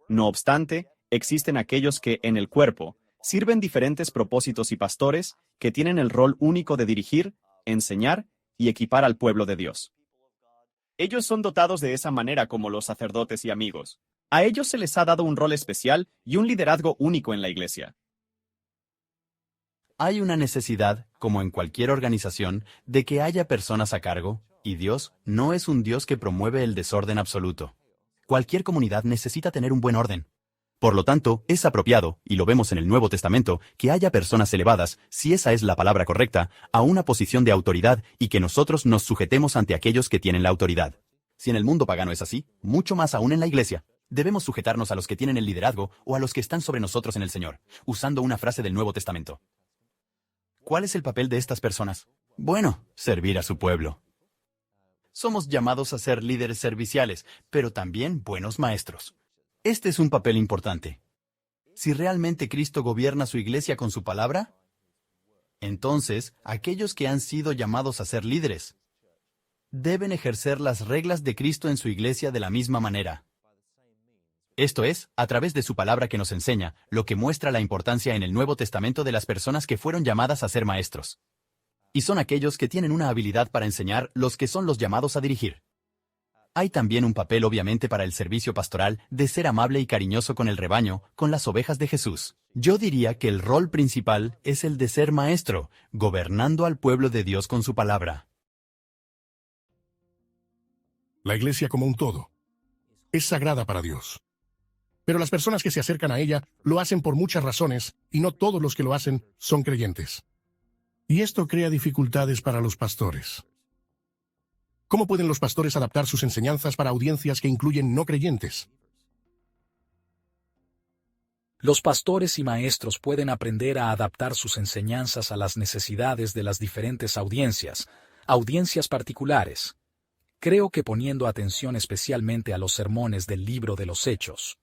No obstante, existen aquellos que, en el cuerpo, sirven diferentes propósitos y pastores que tienen el rol único de dirigir, enseñar y equipar al pueblo de Dios. Ellos son dotados de esa manera como los sacerdotes y amigos. A ellos se les ha dado un rol especial y un liderazgo único en la iglesia. Hay una necesidad, como en cualquier organización, de que haya personas a cargo, y Dios no es un Dios que promueve el desorden absoluto. Cualquier comunidad necesita tener un buen orden. Por lo tanto, es apropiado, y lo vemos en el Nuevo Testamento, que haya personas elevadas, si esa es la palabra correcta, a una posición de autoridad y que nosotros nos sujetemos ante aquellos que tienen la autoridad. Si en el mundo pagano es así, mucho más aún en la iglesia. Debemos sujetarnos a los que tienen el liderazgo o a los que están sobre nosotros en el Señor, usando una frase del Nuevo Testamento. ¿Cuál es el papel de estas personas? Bueno, servir a su pueblo. Somos llamados a ser líderes serviciales, pero también buenos maestros. Este es un papel importante. Si realmente Cristo gobierna su iglesia con su palabra, entonces aquellos que han sido llamados a ser líderes deben ejercer las reglas de Cristo en su iglesia de la misma manera. Esto es, a través de su palabra que nos enseña, lo que muestra la importancia en el Nuevo Testamento de las personas que fueron llamadas a ser maestros. Y son aquellos que tienen una habilidad para enseñar los que son los llamados a dirigir. Hay también un papel obviamente para el servicio pastoral de ser amable y cariñoso con el rebaño, con las ovejas de Jesús. Yo diría que el rol principal es el de ser maestro, gobernando al pueblo de Dios con su palabra. La iglesia como un todo es sagrada para Dios. Pero las personas que se acercan a ella lo hacen por muchas razones y no todos los que lo hacen son creyentes. Y esto crea dificultades para los pastores. ¿Cómo pueden los pastores adaptar sus enseñanzas para audiencias que incluyen no creyentes? Los pastores y maestros pueden aprender a adaptar sus enseñanzas a las necesidades de las diferentes audiencias particulares. Creo que poniendo atención especialmente a los sermones del libro de los Hechos.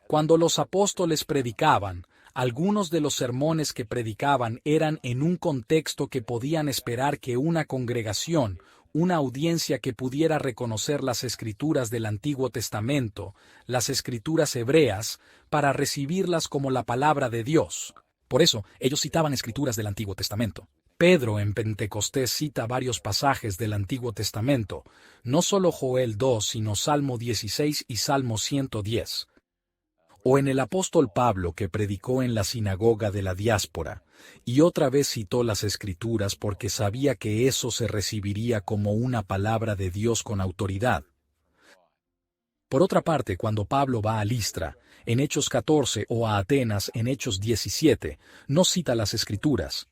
Cuando los apóstoles predicaban, algunos de los sermones que predicaban eran en un contexto que podían esperar que una congregación, una audiencia que pudiera reconocer las escrituras del Antiguo Testamento, las escrituras hebreas, para recibirlas como la palabra de Dios. Por eso, ellos citaban escrituras del Antiguo Testamento. Pedro en Pentecostés cita varios pasajes del Antiguo Testamento, no solo Joel 2, sino Salmo 16 y Salmo 110. O en el apóstol Pablo que predicó en la sinagoga de la diáspora, y otra vez citó las Escrituras porque sabía que eso se recibiría como una palabra de Dios con autoridad. Por otra parte, cuando Pablo va a Listra, en Hechos 14 o a Atenas en Hechos 17, no cita las Escrituras.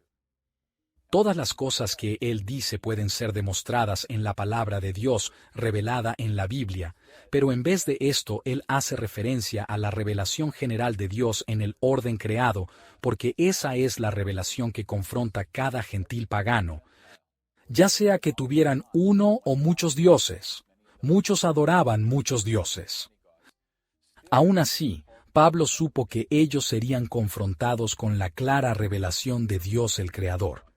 Todas las cosas que él dice pueden ser demostradas en la palabra de Dios revelada en la Biblia, pero en vez de esto él hace referencia a la revelación general de Dios en el orden creado, porque esa es la revelación que confronta cada gentil pagano. Ya sea que tuvieran uno o muchos dioses, muchos adoraban muchos dioses. Aún así, Pablo supo que ellos serían confrontados con la clara revelación de Dios el Creador.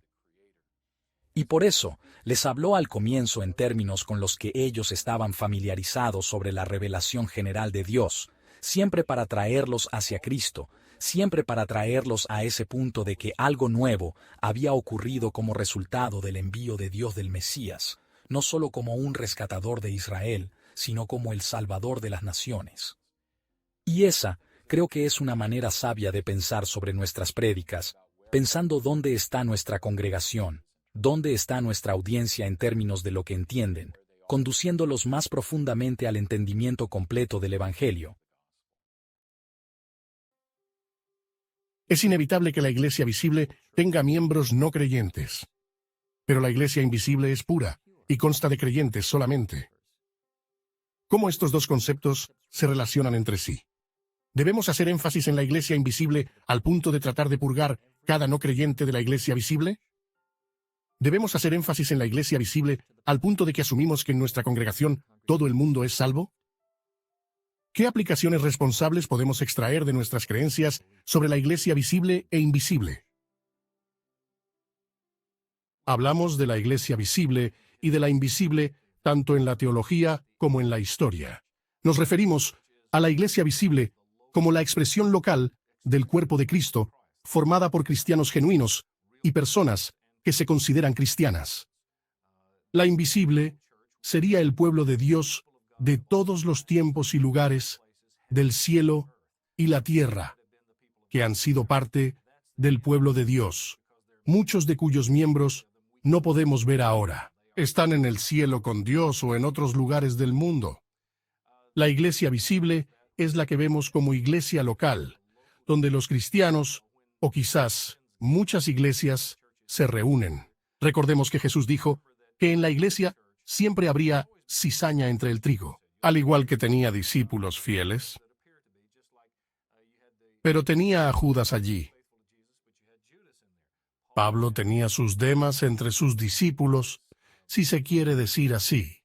Y por eso, les habló al comienzo en términos con los que ellos estaban familiarizados sobre la revelación general de Dios, siempre para traerlos hacia Cristo, siempre para traerlos a ese punto de que algo nuevo había ocurrido como resultado del envío de Dios del Mesías, no solo como un rescatador de Israel, sino como el Salvador de las naciones. Y esa, creo que es una manera sabia de pensar sobre nuestras prédicas, pensando dónde está nuestra congregación. ¿Dónde está nuestra audiencia en términos de lo que entienden, conduciéndolos más profundamente al entendimiento completo del Evangelio? Es inevitable que la iglesia visible tenga miembros no creyentes. Pero la iglesia invisible es pura y consta de creyentes solamente. ¿Cómo estos dos conceptos se relacionan entre sí? ¿Debemos hacer énfasis en la iglesia invisible al punto de tratar de purgar cada no creyente de la iglesia visible? ¿Debemos hacer énfasis en la iglesia visible al punto de que asumimos que en nuestra congregación todo el mundo es salvo? ¿Qué aplicaciones responsables podemos extraer de nuestras creencias sobre la iglesia visible e invisible? Hablamos de la iglesia visible y de la invisible tanto en la teología como en la historia. Nos referimos a la iglesia visible como la expresión local del cuerpo de Cristo, formada por cristianos genuinos y personas que se consideran cristianas. La invisible sería el pueblo de Dios de todos los tiempos y lugares, del cielo y la tierra, que han sido parte del pueblo de Dios, muchos de cuyos miembros no podemos ver ahora. Están en el cielo con Dios o en otros lugares del mundo. La iglesia visible es la que vemos como iglesia local, donde los cristianos, o quizás muchas iglesias, se reúnen. Recordemos que Jesús dijo que en la iglesia siempre habría cizaña entre el trigo, al igual que tenía discípulos fieles. Pero tenía a Judas allí. Pablo tenía sus demas entre sus discípulos, si se quiere decir así.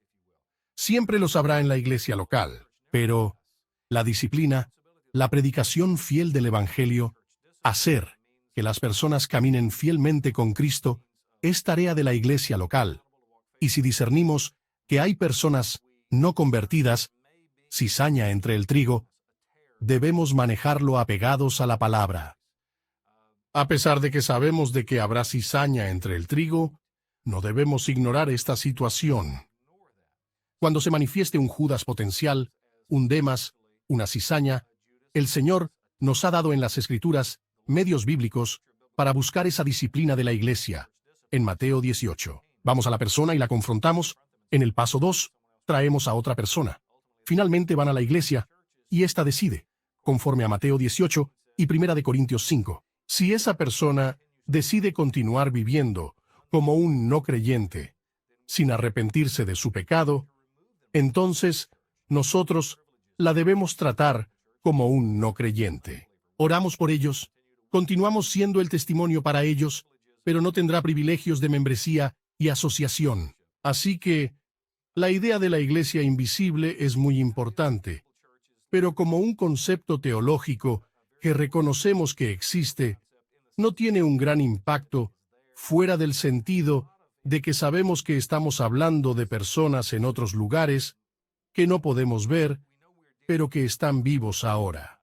Siempre los habrá en la iglesia local, pero la disciplina, la predicación fiel del Evangelio, hacer que las personas caminen fielmente con Cristo, es tarea de la iglesia local. Y si discernimos que hay personas no convertidas, cizaña entre el trigo, debemos manejarlo apegados a la palabra. A pesar de que sabemos de que habrá cizaña entre el trigo, no debemos ignorar esta situación. Cuando se manifieste un Judas potencial, un Demas, una cizaña, el Señor nos ha dado en las Escrituras medios bíblicos para buscar esa disciplina de la Iglesia. En Mateo 18, vamos a la persona y la confrontamos. En el paso 2, traemos a otra persona. Finalmente van a la Iglesia, y ésta decide, conforme a Mateo 18 y 1 Corintios 5. Si esa persona decide continuar viviendo como un no creyente, sin arrepentirse de su pecado, entonces nosotros la debemos tratar como un no creyente. Oramos por ellos, continuamos siendo el testimonio para ellos, pero no tendrá privilegios de membresía y asociación. Así que, la idea de la iglesia invisible es muy importante, pero como un concepto teológico que reconocemos que existe, no tiene un gran impacto fuera del sentido de que sabemos que estamos hablando de personas en otros lugares que no podemos ver, pero que están vivos ahora.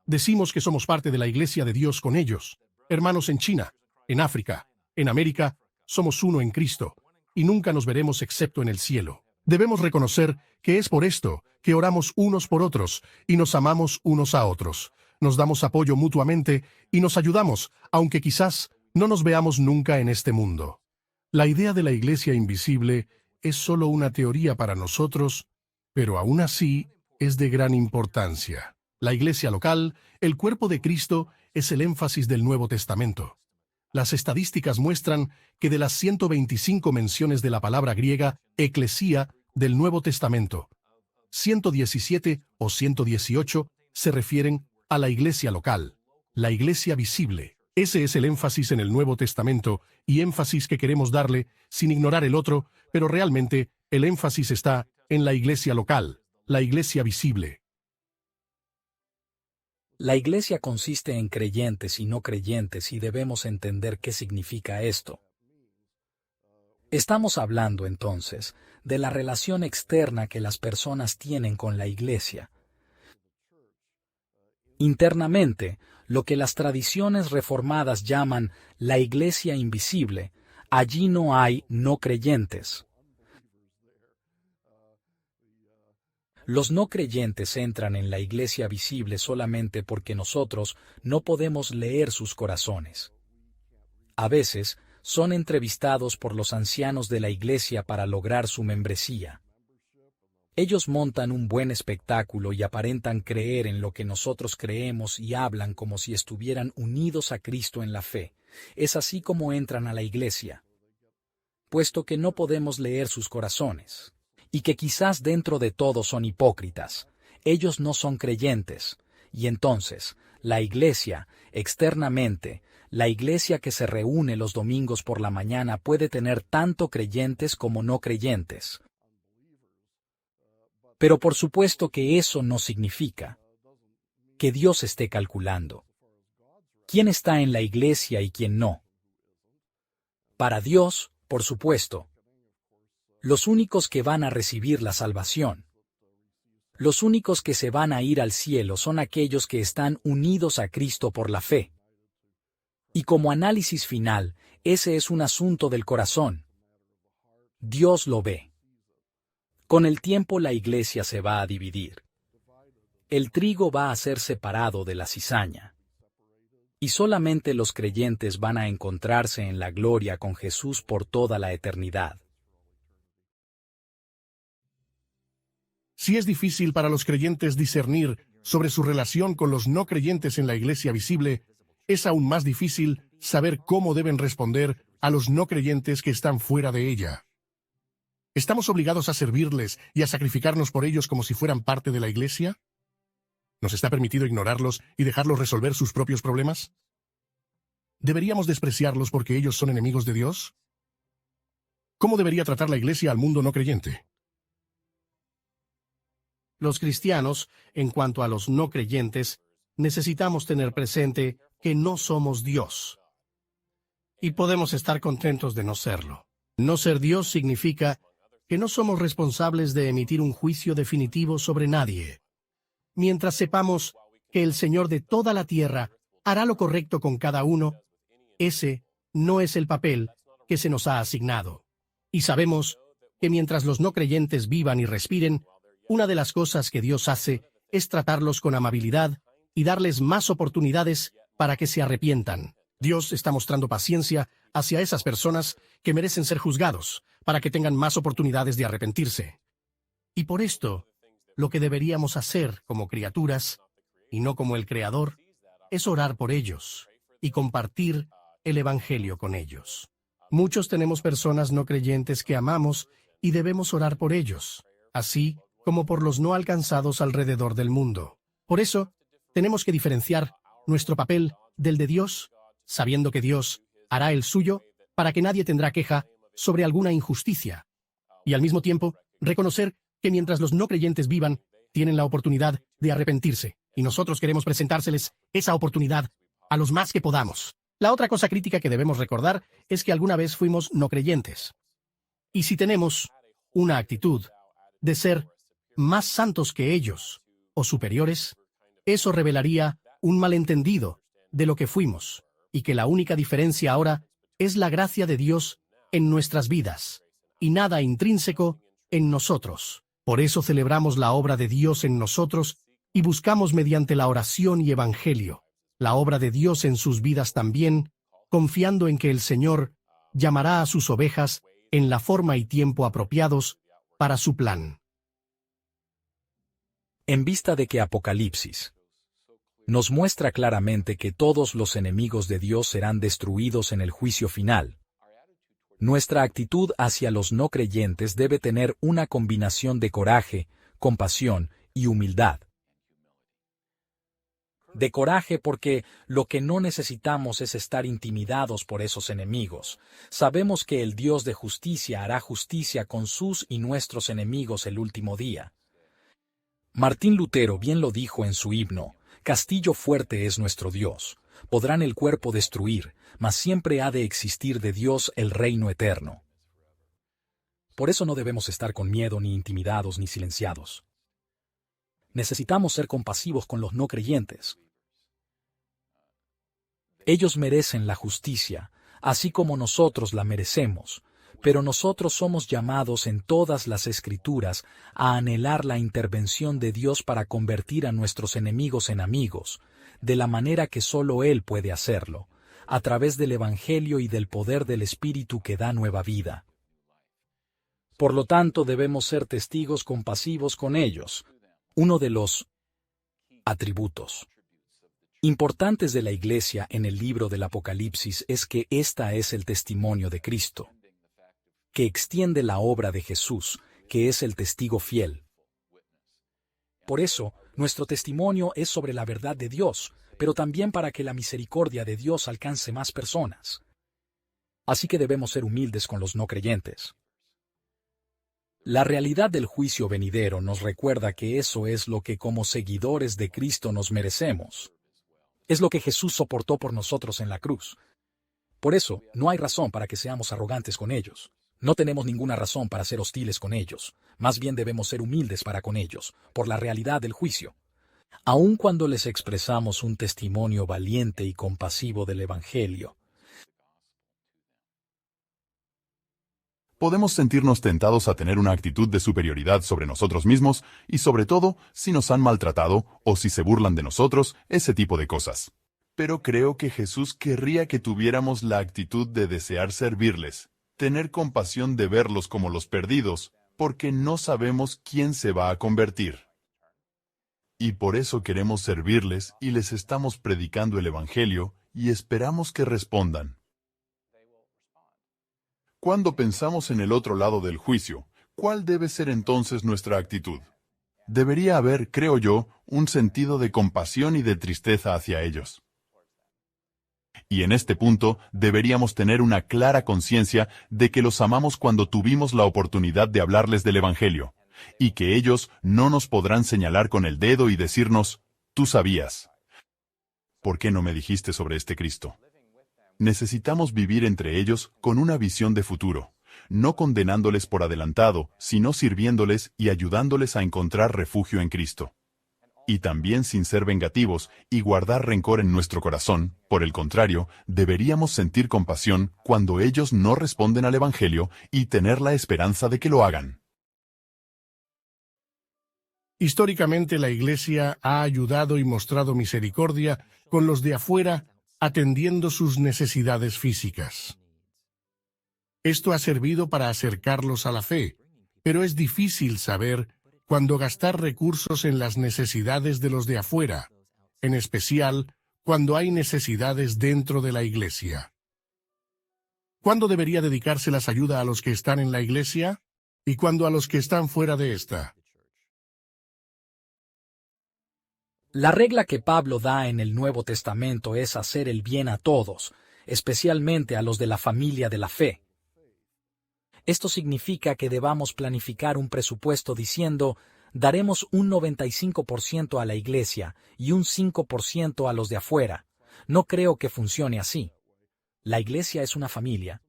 Decimos que somos parte de la iglesia de Dios con ellos, hermanos en China, en África, en América, somos uno en Cristo, y nunca nos veremos excepto en el cielo. Debemos reconocer que es por esto que oramos unos por otros y nos amamos unos a otros. Nos damos apoyo mutuamente y nos ayudamos, aunque quizás no nos veamos nunca en este mundo. La idea de la iglesia invisible es solo una teoría para nosotros, pero aún así es de gran importancia. La iglesia local, el cuerpo de Cristo, es el énfasis del Nuevo Testamento. Las estadísticas muestran que de las 125 menciones de la palabra griega eclesía del Nuevo Testamento, 117 o 118 se refieren a la iglesia local, la iglesia visible. Ese es el énfasis en el Nuevo Testamento y énfasis que queremos darle sin ignorar el otro, pero realmente el énfasis está en la iglesia local, la iglesia visible. La iglesia consiste en creyentes y no creyentes y debemos entender qué significa esto. Estamos hablando entonces de la relación externa que las personas tienen con la iglesia. Internamente, lo que las tradiciones reformadas llaman la iglesia invisible, allí no hay no creyentes. Los no creyentes entran en la iglesia visible solamente porque nosotros no podemos leer sus corazones. A veces, son entrevistados por los ancianos de la iglesia para lograr su membresía. Ellos montan un buen espectáculo y aparentan creer en lo que nosotros creemos y hablan como si estuvieran unidos a Cristo en la fe. Es así como entran a la iglesia, puesto que no podemos leer sus corazones. Y que quizás dentro de todo son hipócritas. Ellos no son creyentes. Y entonces, la iglesia, externamente, la iglesia que se reúne los domingos por la mañana puede tener tanto creyentes como no creyentes. Pero por supuesto que eso no significa que Dios esté calculando quién está en la iglesia y quién no. Para Dios, por supuesto, los únicos que van a recibir la salvación, los únicos que se van a ir al cielo son aquellos que están unidos a Cristo por la fe. Y como análisis final, ese es un asunto del corazón. Dios lo ve. Con el tiempo la iglesia se va a dividir. El trigo va a ser separado de la cizaña. Y solamente los creyentes van a encontrarse en la gloria con Jesús por toda la eternidad. Si es difícil para los creyentes discernir sobre su relación con los no creyentes en la iglesia visible, es aún más difícil saber cómo deben responder a los no creyentes que están fuera de ella. ¿Estamos obligados a servirles y a sacrificarnos por ellos como si fueran parte de la iglesia? ¿Nos está permitido ignorarlos y dejarlos resolver sus propios problemas? ¿Deberíamos despreciarlos porque ellos son enemigos de Dios? ¿Cómo debería tratar la iglesia al mundo no creyente? Los cristianos, en cuanto a los no creyentes, necesitamos tener presente que no somos Dios. Y podemos estar contentos de no serlo. No ser Dios significa que no somos responsables de emitir un juicio definitivo sobre nadie. Mientras sepamos que el Señor de toda la tierra hará lo correcto con cada uno, ese no es el papel que se nos ha asignado. Y sabemos que mientras los no creyentes vivan y respiren, una de las cosas que Dios hace es tratarlos con amabilidad y darles más oportunidades para que se arrepientan. Dios está mostrando paciencia hacia esas personas que merecen ser juzgados, para que tengan más oportunidades de arrepentirse. Y por esto, lo que deberíamos hacer como criaturas, y no como el Creador, es orar por ellos y compartir el Evangelio con ellos. Muchos tenemos personas no creyentes que amamos y debemos orar por ellos, así como por los no alcanzados alrededor del mundo. Por eso, tenemos que diferenciar nuestro papel del de Dios, sabiendo que Dios hará el suyo para que nadie tendrá queja sobre alguna injusticia, y al mismo tiempo reconocer que mientras los no creyentes vivan, tienen la oportunidad de arrepentirse, y nosotros queremos presentárseles esa oportunidad a los más que podamos. La otra cosa crítica que debemos recordar es que alguna vez fuimos no creyentes. Y si tenemos una actitud de ser más santos que ellos o superiores, eso revelaría un malentendido de lo que fuimos, y que la única diferencia ahora es la gracia de Dios en nuestras vidas, y nada intrínseco en nosotros. Por eso celebramos la obra de Dios en nosotros y buscamos mediante la oración y evangelio la obra de Dios en sus vidas también, confiando en que el Señor llamará a sus ovejas en la forma y tiempo apropiados para su plan. En vista de que Apocalipsis nos muestra claramente que todos los enemigos de Dios serán destruidos en el juicio final, nuestra actitud hacia los no creyentes debe tener una combinación de coraje, compasión y humildad. De coraje porque lo que no necesitamos es estar intimidados por esos enemigos. Sabemos que el Dios de justicia hará justicia con sus y nuestros enemigos el último día. Martín Lutero bien lo dijo en su himno: «Castillo fuerte es nuestro Dios. Podrán el cuerpo destruir, mas siempre ha de existir de Dios el reino eterno». Por eso no debemos estar con miedo, ni intimidados, ni silenciados. Necesitamos ser compasivos con los no creyentes. Ellos merecen la justicia, así como nosotros la merecemos, pero nosotros somos llamados en todas las Escrituras a anhelar la intervención de Dios para convertir a nuestros enemigos en amigos, de la manera que solo Él puede hacerlo, a través del Evangelio y del poder del Espíritu que da nueva vida. Por lo tanto, debemos ser testigos compasivos con ellos, uno de los atributos importantes de la Iglesia en el libro del Apocalipsis es que esta es el testimonio de Cristo, que extiende la obra de Jesús, que es el testigo fiel. Por eso, nuestro testimonio es sobre la verdad de Dios, pero también para que la misericordia de Dios alcance más personas. Así que debemos ser humildes con los no creyentes. La realidad del juicio venidero nos recuerda que eso es lo que como seguidores de Cristo nos merecemos. Es lo que Jesús soportó por nosotros en la cruz. Por eso, no hay razón para que seamos arrogantes con ellos. No tenemos ninguna razón para ser hostiles con ellos. Más bien debemos ser humildes para con ellos, por la realidad del juicio. Aun cuando les expresamos un testimonio valiente y compasivo del Evangelio, podemos sentirnos tentados a tener una actitud de superioridad sobre nosotros mismos y sobre todo si nos han maltratado o si se burlan de nosotros, ese tipo de cosas. Pero creo que Jesús querría que tuviéramos la actitud de desear servirles, tener compasión de verlos como los perdidos, porque no sabemos quién se va a convertir. Y por eso queremos servirles y les estamos predicando el Evangelio y esperamos que respondan. Cuando pensamos en el otro lado del juicio, ¿cuál debe ser entonces nuestra actitud? Debería haber, creo yo, un sentido de compasión y de tristeza hacia ellos. Y en este punto deberíamos tener una clara conciencia de que los amamos cuando tuvimos la oportunidad de hablarles del Evangelio, y que ellos no nos podrán señalar con el dedo y decirnos, «Tú sabías. ¿Por qué no me dijiste sobre este Cristo?» Necesitamos vivir entre ellos con una visión de futuro, no condenándoles por adelantado, sino sirviéndoles y ayudándoles a encontrar refugio en Cristo. y también sin ser vengativos y guardar rencor en nuestro corazón. Por el contrario, deberíamos sentir compasión cuando ellos no responden al Evangelio y tener la esperanza de que lo hagan. Históricamente la Iglesia ha ayudado y mostrado misericordia con los de afuera, atendiendo sus necesidades físicas. Esto ha servido para acercarlos a la fe, pero es difícil saber cuándo gastar recursos en las necesidades de los de afuera, en especial cuando hay necesidades dentro de la Iglesia. ¿Cuándo debería dedicarse la ayuda a los que están en la Iglesia? ¿Y cuándo a los que están fuera de esta? La regla que Pablo da en el Nuevo Testamento es hacer el bien a todos, especialmente a los de la familia de la fe. Esto significa que debamos planificar un presupuesto diciendo, daremos un 95% a la iglesia y un 5% a los de afuera. No creo que funcione así. La iglesia es una familia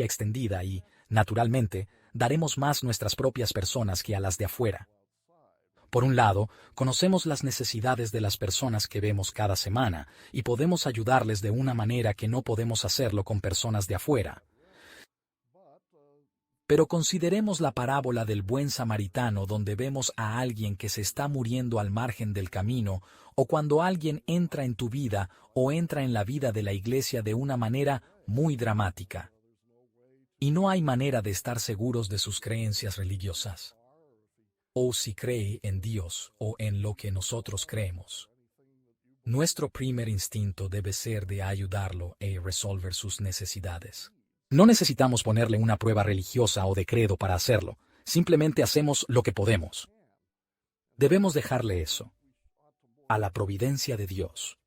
extendida y, naturalmente, daremos más nuestras propias personas que a las de afuera. Por un lado, conocemos las necesidades de las personas que vemos cada semana y podemos ayudarles de una manera que no podemos hacerlo con personas de afuera. Pero consideremos la parábola del buen samaritano donde vemos a alguien que se está muriendo al margen del camino, o cuando alguien entra en tu vida o entra en la vida de la iglesia de una manera muy dramática. Y no hay manera de estar seguros de sus creencias religiosas. O si cree en Dios o en lo que nosotros creemos. Nuestro primer instinto debe ser de ayudarlo a resolver sus necesidades. No necesitamos ponerle una prueba religiosa o de credo para hacerlo, simplemente hacemos lo que podemos. Debemos dejarle eso a la providencia de Dios.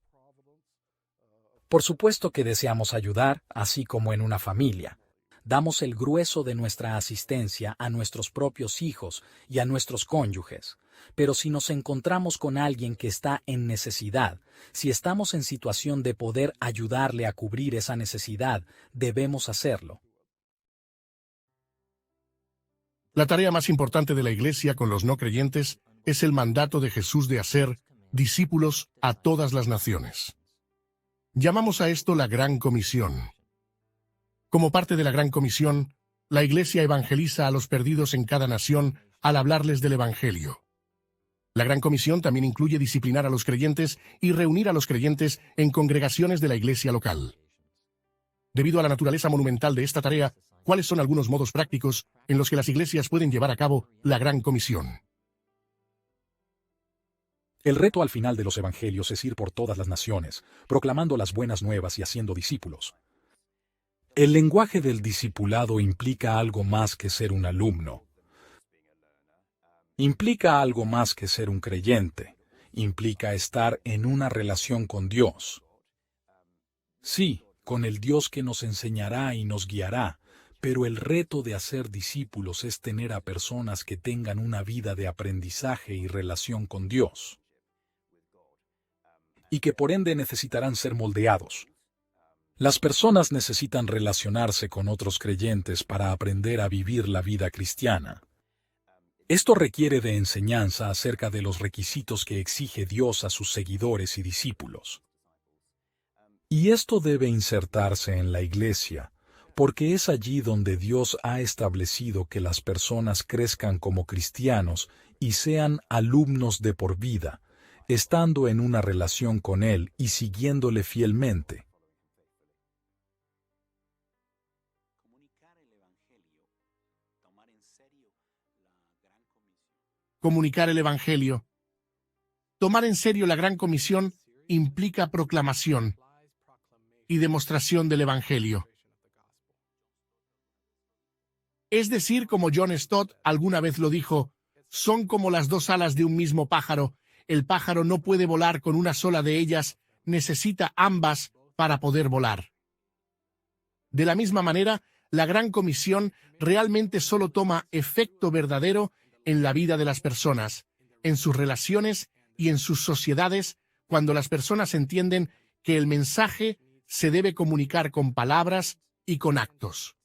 Por supuesto que deseamos ayudar, así como en una familia. Damos el grueso de nuestra asistencia a nuestros propios hijos y a nuestros cónyuges. Pero si nos encontramos con alguien que está en necesidad, si estamos en situación de poder ayudarle a cubrir esa necesidad, debemos hacerlo. La tarea más importante de la Iglesia con los no creyentes es el mandato de Jesús de hacer discípulos a todas las naciones. Llamamos a esto la Gran Comisión. Como parte de la Gran Comisión, la Iglesia evangeliza a los perdidos en cada nación al hablarles del Evangelio. La Gran Comisión también incluye disciplinar a los creyentes y reunir a los creyentes en congregaciones de la Iglesia local. Debido a la naturaleza monumental de esta tarea, ¿cuáles son algunos modos prácticos en los que las iglesias pueden llevar a cabo la Gran Comisión? El reto al final de los evangelios es ir por todas las naciones, proclamando las buenas nuevas y haciendo discípulos. El lenguaje del discipulado implica algo más que ser un alumno. Implica algo más que ser un creyente. Implica estar en una relación con Dios. Sí, con el Dios que nos enseñará y nos guiará, pero el reto de hacer discípulos es tener a personas que tengan una vida de aprendizaje y relación con Dios. Y que por ende necesitarán ser moldeados. Las personas necesitan relacionarse con otros creyentes para aprender a vivir la vida cristiana. Esto requiere de enseñanza acerca de los requisitos que exige Dios a sus seguidores y discípulos. Y esto debe insertarse en la iglesia, porque es allí donde Dios ha establecido que las personas crezcan como cristianos y sean alumnos de por vida, estando en una relación con Él y siguiéndole fielmente. Comunicar el Evangelio. Tomar en serio la Gran Comisión implica proclamación y demostración del Evangelio. Es decir, como John Stott alguna vez lo dijo, son como las dos alas de un mismo pájaro. El pájaro no puede volar con una sola de ellas, necesita ambas para poder volar. De la misma manera, la Gran Comisión realmente solo toma efecto verdadero en la vida de las personas, en sus relaciones y en sus sociedades, cuando las personas entienden que el mensaje se debe comunicar con palabras y con actos.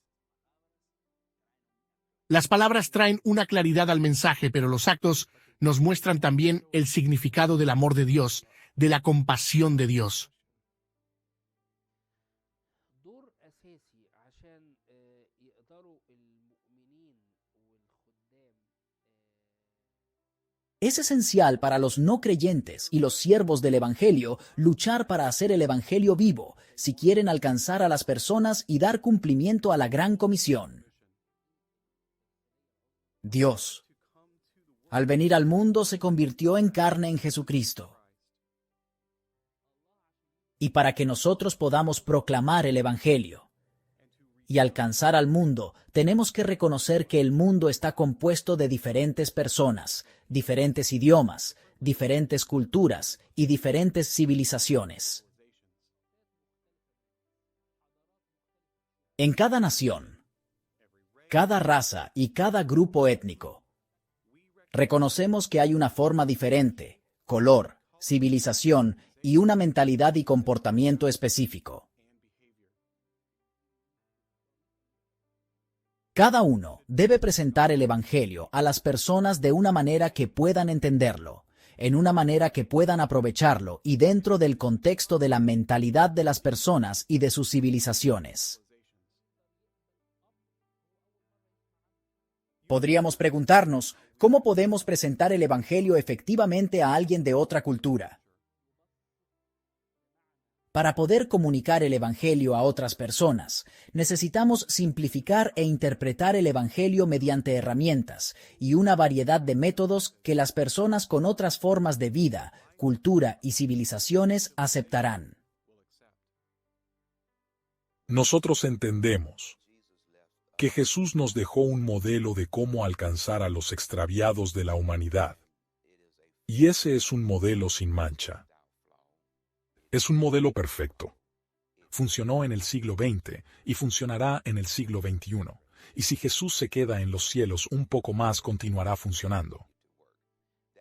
Las palabras traen una claridad al mensaje, pero los actos nos muestran también el significado del amor de Dios, de la compasión de Dios. دور أساسي عشان يقدروا المؤمنين والخدام. Es esencial para los no creyentes y los siervos del Evangelio luchar para hacer el Evangelio vivo, si quieren alcanzar a las personas y dar cumplimiento a la gran comisión. Dios, al venir al mundo, se convirtió en carne en Jesucristo. Y para que nosotros podamos proclamar el Evangelio y alcanzar al mundo, tenemos que reconocer que el mundo está compuesto de diferentes personas, diferentes idiomas, diferentes culturas y diferentes civilizaciones. En cada nación, cada raza y cada grupo étnico, reconocemos que hay una forma diferente, color, civilización y una mentalidad y comportamiento específico. Cada uno debe presentar el Evangelio a las personas de una manera que puedan entenderlo, en una manera que puedan aprovecharlo y dentro del contexto de la mentalidad de las personas y de sus civilizaciones. Podríamos preguntarnos, ¿cómo podemos presentar el Evangelio efectivamente a alguien de otra cultura? Para poder comunicar el Evangelio a otras personas, necesitamos simplificar e interpretar el Evangelio mediante herramientas y una variedad de métodos que las personas con otras formas de vida, cultura y civilizaciones aceptarán. Nosotros entendemos que Jesús nos dejó un modelo de cómo alcanzar a los extraviados de la humanidad. Y ese es un modelo sin mancha. Es un modelo perfecto. Funcionó en el siglo XX y funcionará en el siglo XXI. Y si Jesús se queda en los cielos un poco más, continuará funcionando.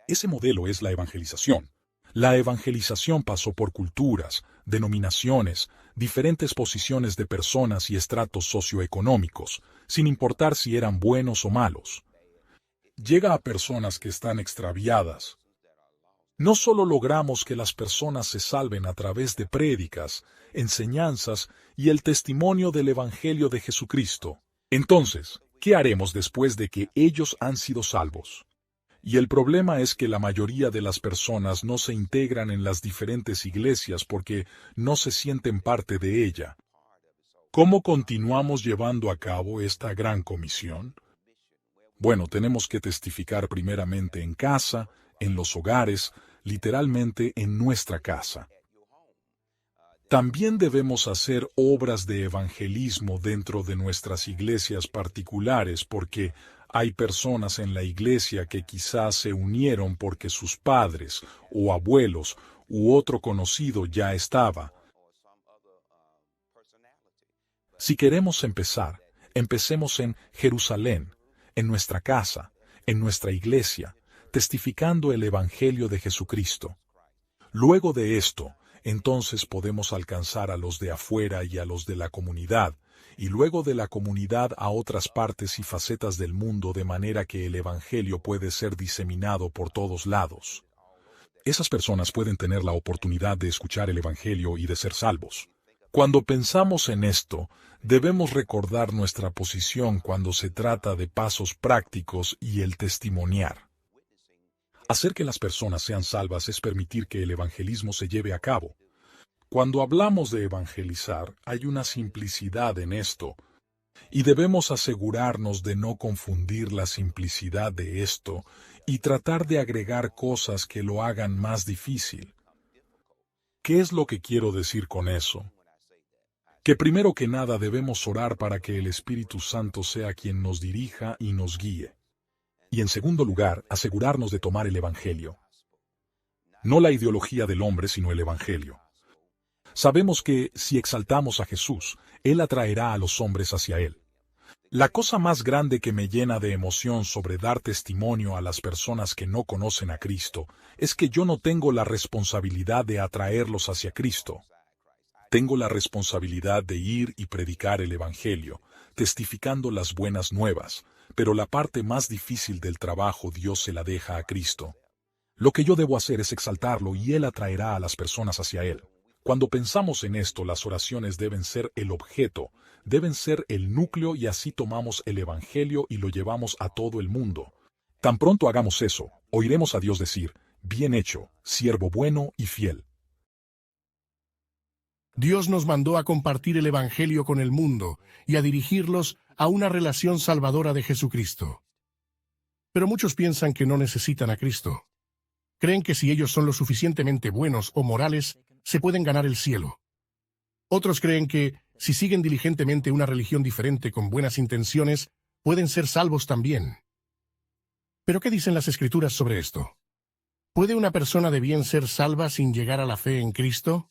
Ese modelo es la evangelización. La evangelización pasó por culturas, denominaciones, diferentes posiciones de personas y estratos socioeconómicos, sin importar si eran buenos o malos. Llega a personas que están extraviadas. No solo logramos que las personas se salven a través de prédicas, enseñanzas y el testimonio del Evangelio de Jesucristo. Entonces, ¿qué haremos después de que ellos han sido salvos? Y el problema es que la mayoría de las personas no se integran en las diferentes iglesias porque no se sienten parte de ella. ¿Cómo continuamos llevando a cabo esta gran comisión? Bueno, tenemos que testificar primeramente en casa, en los hogares, literalmente en nuestra casa. También debemos hacer obras de evangelismo dentro de nuestras iglesias particulares porque hay personas en la iglesia que quizás se unieron porque sus padres o abuelos u otro conocido ya estaba. Si queremos empezar, empecemos en Jerusalén, en nuestra casa, en nuestra iglesia, testificando el Evangelio de Jesucristo. Luego de esto, entonces podemos alcanzar a los de afuera y a los de la comunidad, y luego de la comunidad a otras partes y facetas del mundo de manera que el Evangelio puede ser diseminado por todos lados. Esas personas pueden tener la oportunidad de escuchar el Evangelio y de ser salvos. Cuando pensamos en esto, debemos recordar nuestra posición cuando se trata de pasos prácticos y el testimoniar. Hacer que las personas sean salvas es permitir que el evangelismo se lleve a cabo. Cuando hablamos de evangelizar, hay una simplicidad en esto, y debemos asegurarnos de no confundir la simplicidad de esto y tratar de agregar cosas que lo hagan más difícil. ¿Qué es lo que quiero decir con eso? Que primero que nada debemos orar para que el Espíritu Santo sea quien nos dirija y nos guíe. Y en segundo lugar, asegurarnos de tomar el Evangelio. No la ideología del hombre, sino el Evangelio. Sabemos que, si exaltamos a Jesús, Él atraerá a los hombres hacia Él. La cosa más grande que me llena de emoción sobre dar testimonio a las personas que no conocen a Cristo, es que yo no tengo la responsabilidad de atraerlos hacia Cristo. Tengo la responsabilidad de ir y predicar el Evangelio, testificando las buenas nuevas, Pero la parte más difícil del trabajo Dios se la deja a Cristo. Lo que yo debo hacer es exaltarlo y Él atraerá a las personas hacia Él. Cuando pensamos en esto, las oraciones deben ser el objeto, deben ser el núcleo y así tomamos el Evangelio y lo llevamos a todo el mundo. Tan pronto hagamos eso, oiremos a Dios decir, bien hecho, siervo bueno y fiel. Dios nos mandó a compartir el Evangelio con el mundo y a dirigirlos a una relación salvadora de Jesucristo. Pero muchos piensan que no necesitan a Cristo. Creen que si ellos son lo suficientemente buenos o morales, se pueden ganar el cielo. Otros creen que, si siguen diligentemente una religión diferente con buenas intenciones, pueden ser salvos también. ¿Pero qué dicen las Escrituras sobre esto? ¿Puede una persona de bien ser salva sin llegar a la fe en Cristo?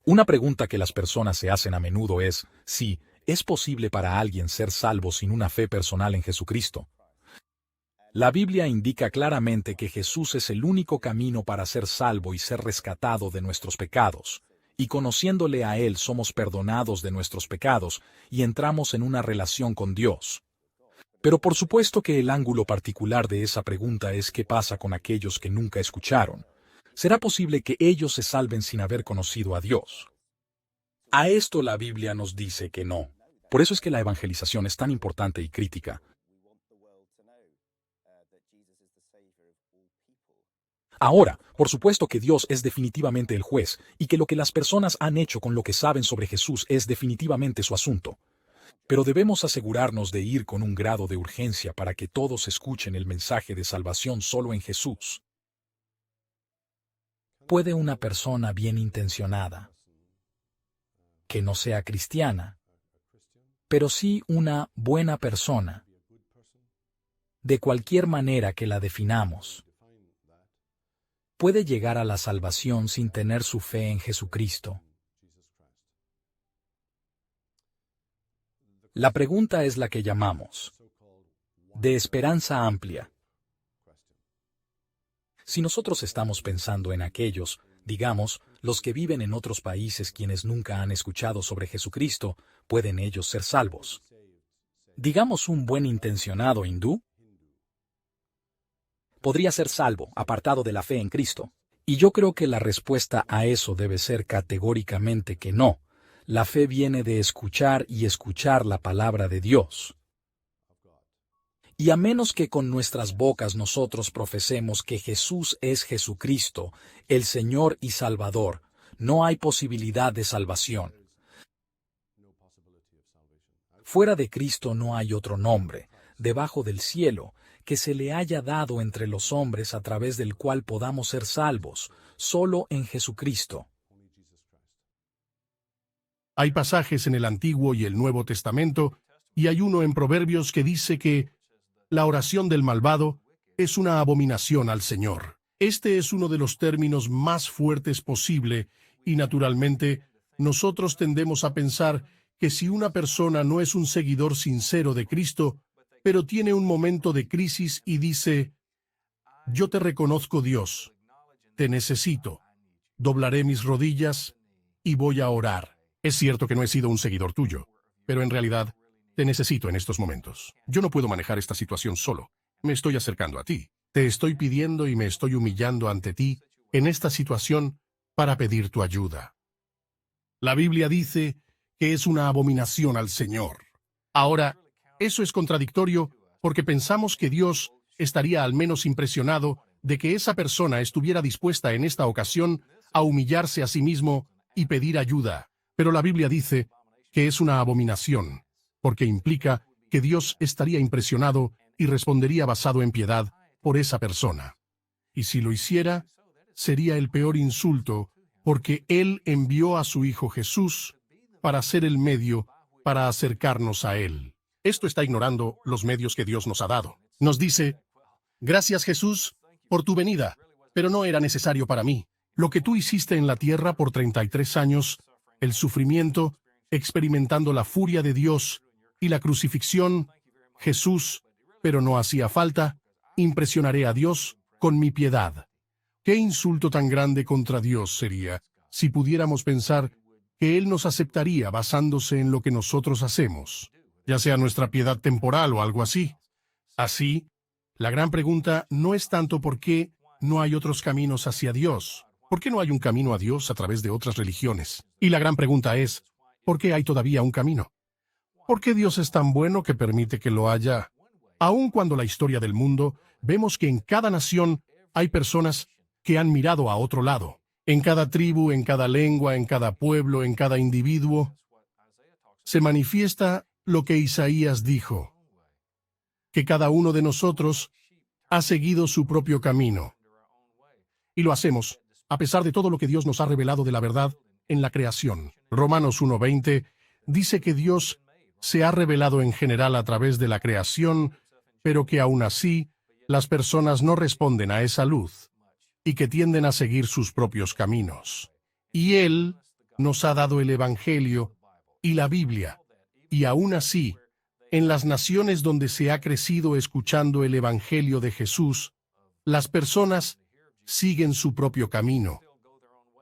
Una pregunta que las personas se hacen a menudo es si es posible para alguien ser salvo sin una fe personal en Jesucristo. La Biblia indica claramente que Jesús es el único camino para ser salvo y ser rescatado de nuestros pecados, y conociéndole a Él somos perdonados de nuestros pecados y entramos en una relación con Dios. Pero por supuesto que el ángulo particular de esa pregunta es qué pasa con aquellos que nunca escucharon. ¿Será posible que ellos se salven sin haber conocido a Dios? A esto la Biblia nos dice que no. Por eso es que la evangelización es tan importante y crítica. Ahora, por supuesto que Dios es definitivamente el juez, y que lo que las personas han hecho con lo que saben sobre Jesús es definitivamente su asunto. Pero debemos asegurarnos de ir con un grado de urgencia para que todos escuchen el mensaje de salvación solo en Jesús. ¿Puede una persona bien intencionada, que no sea cristiana, pero sí una buena persona, de cualquier manera que la definamos, puede llegar a la salvación sin tener su fe en Jesucristo? La pregunta es la que llamamos de esperanza amplia. Si nosotros estamos pensando en aquellos, digamos, los que viven en otros países quienes nunca han escuchado sobre Jesucristo, ¿pueden ellos ser salvos? Digamos un buen intencionado hindú podría ser salvo, apartado de la fe en Cristo. Y yo creo que la respuesta a eso debe ser categóricamente que no. La fe viene de escuchar y escuchar la palabra de Dios. Y a menos que con nuestras bocas nosotros profesemos que Jesús es Jesucristo, el Señor y Salvador, no hay posibilidad de salvación. Fuera de Cristo no hay otro nombre, debajo del cielo, que se le haya dado entre los hombres a través del cual podamos ser salvos, solo en Jesucristo. Hay pasajes en el Antiguo y el Nuevo Testamento, y hay uno en Proverbios que dice que la oración del malvado es una abominación al Señor. Este es uno de los términos más fuertes posible, y naturalmente nosotros tendemos a pensar que si una persona no es un seguidor sincero de Cristo, pero tiene un momento de crisis y dice, yo te reconozco, Dios, te necesito, doblaré mis rodillas y voy a orar. Es cierto que no he sido un seguidor tuyo, pero en realidad te necesito en estos momentos. Yo no puedo manejar esta situación solo. Me estoy acercando a ti. Te estoy pidiendo y me estoy humillando ante ti en esta situación para pedir tu ayuda. La Biblia dice que es una abominación al Señor. Ahora, eso es contradictorio porque pensamos que Dios estaría al menos impresionado de que esa persona estuviera dispuesta en esta ocasión a humillarse a sí mismo y pedir ayuda. Pero la Biblia dice que es una abominación, porque implica que Dios estaría impresionado y respondería basado en piedad por esa persona. Y si lo hiciera, sería el peor insulto, porque Él envió a su Hijo Jesús para ser el medio para acercarnos a Él. Esto está ignorando los medios que Dios nos ha dado. Nos dice, gracias Jesús por tu venida, pero no era necesario para mí. Lo que tú hiciste en la tierra por 33 años, el sufrimiento, experimentando la furia de Dios y la crucifixión, Jesús, pero no hacía falta, impresionaré a Dios con mi piedad. ¿Qué insulto tan grande contra Dios sería si pudiéramos pensar que Él nos aceptaría basándose en lo que nosotros hacemos? ya sea nuestra piedad temporal o algo así. Así, la gran pregunta no es tanto por qué no hay otros caminos hacia Dios, por qué no hay un camino a Dios a través de otras religiones. Y la gran pregunta es, ¿por qué hay todavía un camino? ¿Por qué Dios es tan bueno que permite que lo haya? Aun cuando la historia del mundo, vemos que en cada nación hay personas que han mirado a otro lado. En cada tribu, en cada lengua, en cada pueblo, en cada individuo, se manifiesta lo que Isaías dijo, que cada uno de nosotros ha seguido su propio camino. Y lo hacemos, a pesar de todo lo que Dios nos ha revelado de la verdad en la creación. Romanos 1:20 dice que Dios se ha revelado en general a través de la creación, pero que aún así, las personas no responden a esa luz y que tienden a seguir sus propios caminos. Y Él nos ha dado el Evangelio y la Biblia, y aún así, en las naciones donde se ha crecido escuchando el Evangelio de Jesús, las personas siguen su propio camino.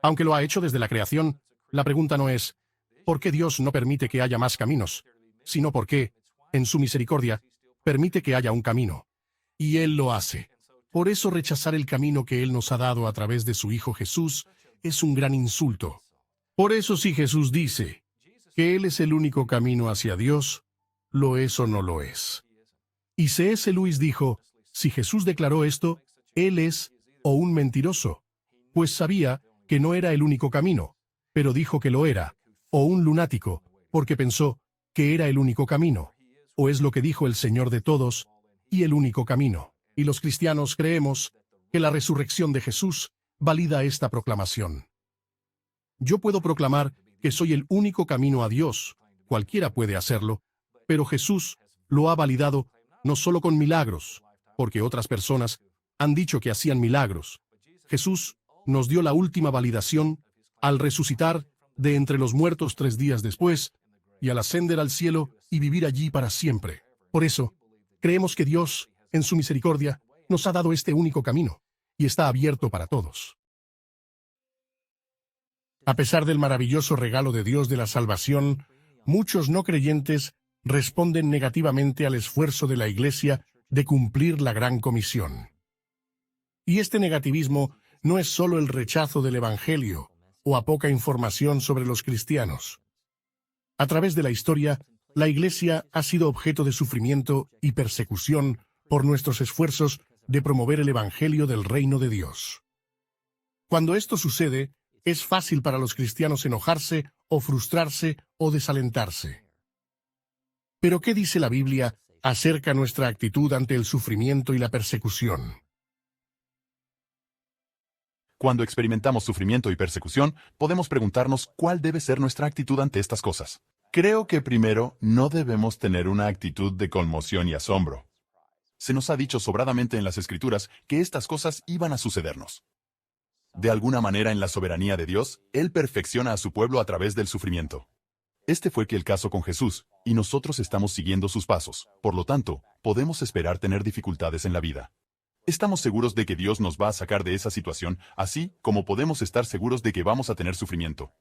Aunque lo ha hecho desde la creación, la pregunta no es, ¿por qué Dios no permite que haya más caminos? Sino por qué, en su misericordia, permite que haya un camino. Y Él lo hace. Por eso rechazar el camino que Él nos ha dado a través de su Hijo Jesús es un gran insulto. Por eso si Jesús dice que Él es el único camino hacia Dios, ¿lo es o no lo es? Y C.S. Lewis dijo, si Jesús declaró esto, Él es o un mentiroso, pues sabía que no era el único camino, pero dijo que lo era, o un lunático, porque pensó que era el único camino, o es lo que dijo el Señor de todos, y el único camino. Y los cristianos creemos que la resurrección de Jesús valida esta proclamación. Yo puedo proclamar que soy el único camino a Dios, cualquiera puede hacerlo, pero Jesús lo ha validado no solo con milagros, porque otras personas han dicho que hacían milagros. Jesús nos dio la última validación al resucitar de entre los muertos 3 días después y al ascender al cielo y vivir allí para siempre. Por eso, creemos que Dios, en su misericordia, nos ha dado este único camino, y está abierto para todos. A pesar del maravilloso regalo de Dios de la salvación, muchos no creyentes responden negativamente al esfuerzo de la Iglesia de cumplir la Gran Comisión. Y este negativismo no es solo el rechazo del Evangelio o a poca información sobre los cristianos. A través de la historia, la Iglesia ha sido objeto de sufrimiento y persecución por nuestros esfuerzos de promover el Evangelio del reino de Dios. Cuando esto sucede, es fácil para los cristianos enojarse o frustrarse o desalentarse. Pero ¿qué dice la Biblia acerca de nuestra actitud ante el sufrimiento y la persecución? Cuando experimentamos sufrimiento y persecución, podemos preguntarnos cuál debe ser nuestra actitud ante estas cosas. Creo que primero, no debemos tener una actitud de conmoción y asombro. Se nos ha dicho sobradamente en las Escrituras que estas cosas iban a sucedernos. De alguna manera, en la soberanía de Dios, Él perfecciona a su pueblo a través del sufrimiento. Este fue el caso con Jesús, y nosotros estamos siguiendo sus pasos. Por lo tanto, podemos esperar tener dificultades en la vida. Estamos seguros de que Dios nos va a sacar de esa situación, así como podemos estar seguros de que vamos a tener sufrimiento.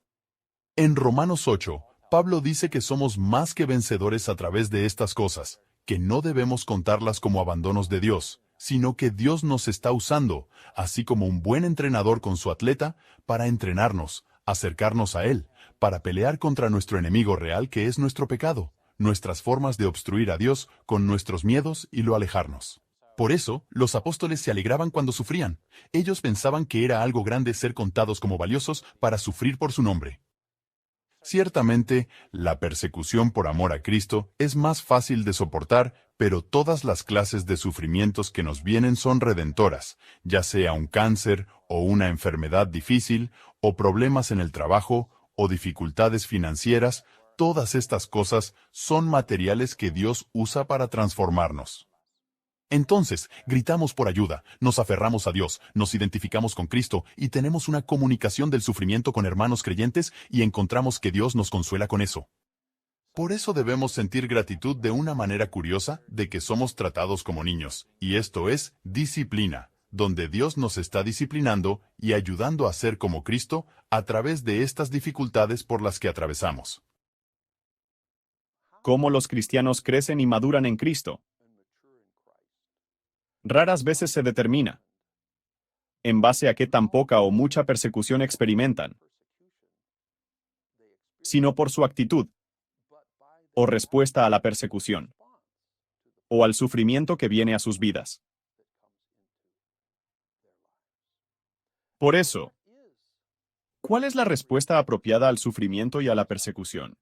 En Romanos 8, Pablo dice que somos más que vencedores a través de estas cosas, que no debemos contarlas como abandonos de Dios, sino que Dios nos está usando, así como un buen entrenador con su atleta, para entrenarnos, acercarnos a Él, para pelear contra nuestro enemigo real que es nuestro pecado, nuestras formas de obstruir a Dios con nuestros miedos y lo alejarnos. Por eso, los apóstoles se alegraban cuando sufrían. Ellos pensaban que era algo grande ser contados como valiosos para sufrir por su nombre. Ciertamente, la persecución por amor a Cristo es más fácil de soportar, pero todas las clases de sufrimientos que nos vienen son redentoras, ya sea un cáncer o una enfermedad difícil, o problemas en el trabajo, o dificultades financieras, todas estas cosas son materiales que Dios usa para transformarnos. Entonces, gritamos por ayuda, nos aferramos a Dios, nos identificamos con Cristo y tenemos una comunicación del sufrimiento con hermanos creyentes y encontramos que Dios nos consuela con eso. Por eso debemos sentir gratitud de una manera curiosa de que somos tratados como niños, y esto es disciplina, donde Dios nos está disciplinando y ayudando a ser como Cristo a través de estas dificultades por las que atravesamos. cómo los cristianos crecen y maduran en Cristo raras veces se determina en base a qué tan poca o mucha persecución experimentan, sino por su actitud o respuesta a la persecución o al sufrimiento que viene a sus vidas. Por eso, ¿cuál es la respuesta apropiada al sufrimiento y a la persecución?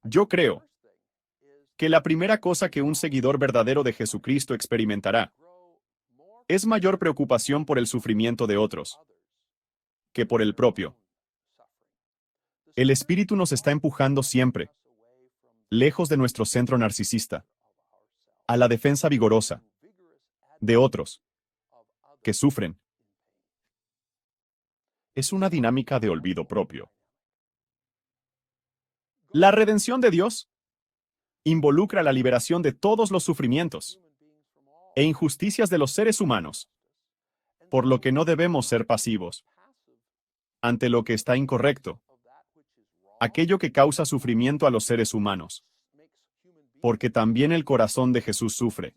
Yo creo que la primera cosa que un seguidor verdadero de Jesucristo experimentará es mayor preocupación por el sufrimiento de otros que por el propio. El Espíritu nos está empujando siempre, lejos de nuestro centro narcisista, a la defensa vigorosa de otros que sufren. Es una dinámica de olvido propio. La redención de Dios involucra la liberación de todos los sufrimientos e injusticias de los seres humanos, por lo que no debemos ser pasivos ante lo que está incorrecto, aquello que causa sufrimiento a los seres humanos, porque también el corazón de Jesús sufre.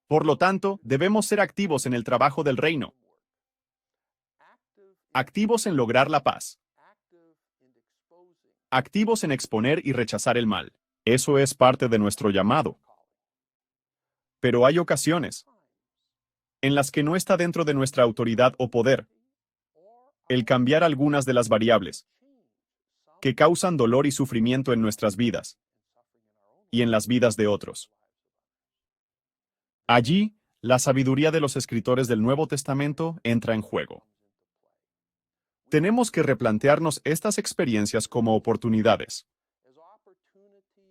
Por lo tanto, debemos ser activos en el trabajo del reino, activos en lograr la paz, activos en exponer y rechazar el mal. Eso es parte de nuestro llamado. Pero hay ocasiones en las que no está dentro de nuestra autoridad o poder el cambiar algunas de las variables que causan dolor y sufrimiento en nuestras vidas y en las vidas de otros. Allí, la sabiduría de los escritores del Nuevo Testamento entra en juego. Tenemos que replantearnos estas experiencias como oportunidades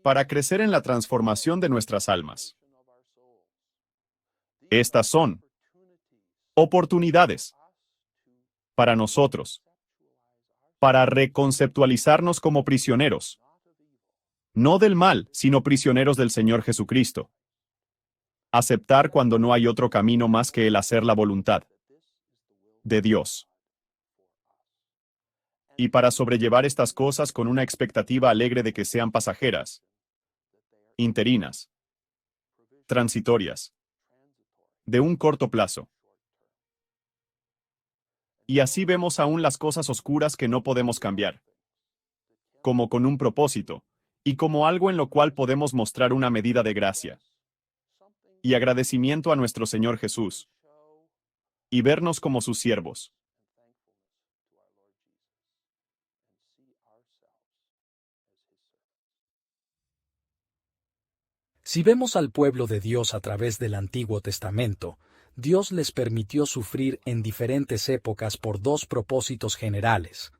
para crecer en la transformación de nuestras almas. Estas son oportunidades para nosotros, para reconceptualizarnos como prisioneros, no del mal, sino prisioneros del Señor Jesucristo. Aceptar cuando no hay otro camino más que el hacer la voluntad de Dios. Y para sobrellevar estas cosas con una expectativa alegre de que sean pasajeras, interinas, transitorias, de un corto plazo. Y así vemos aún las cosas oscuras que no podemos cambiar, como con un propósito, y como algo en lo cual podemos mostrar una medida de gracia y agradecimiento a nuestro Señor Jesús, y vernos como sus siervos. Si vemos al pueblo de Dios a través del Antiguo Testamento, Dios les permitió sufrir en diferentes épocas por dos propósitos generales.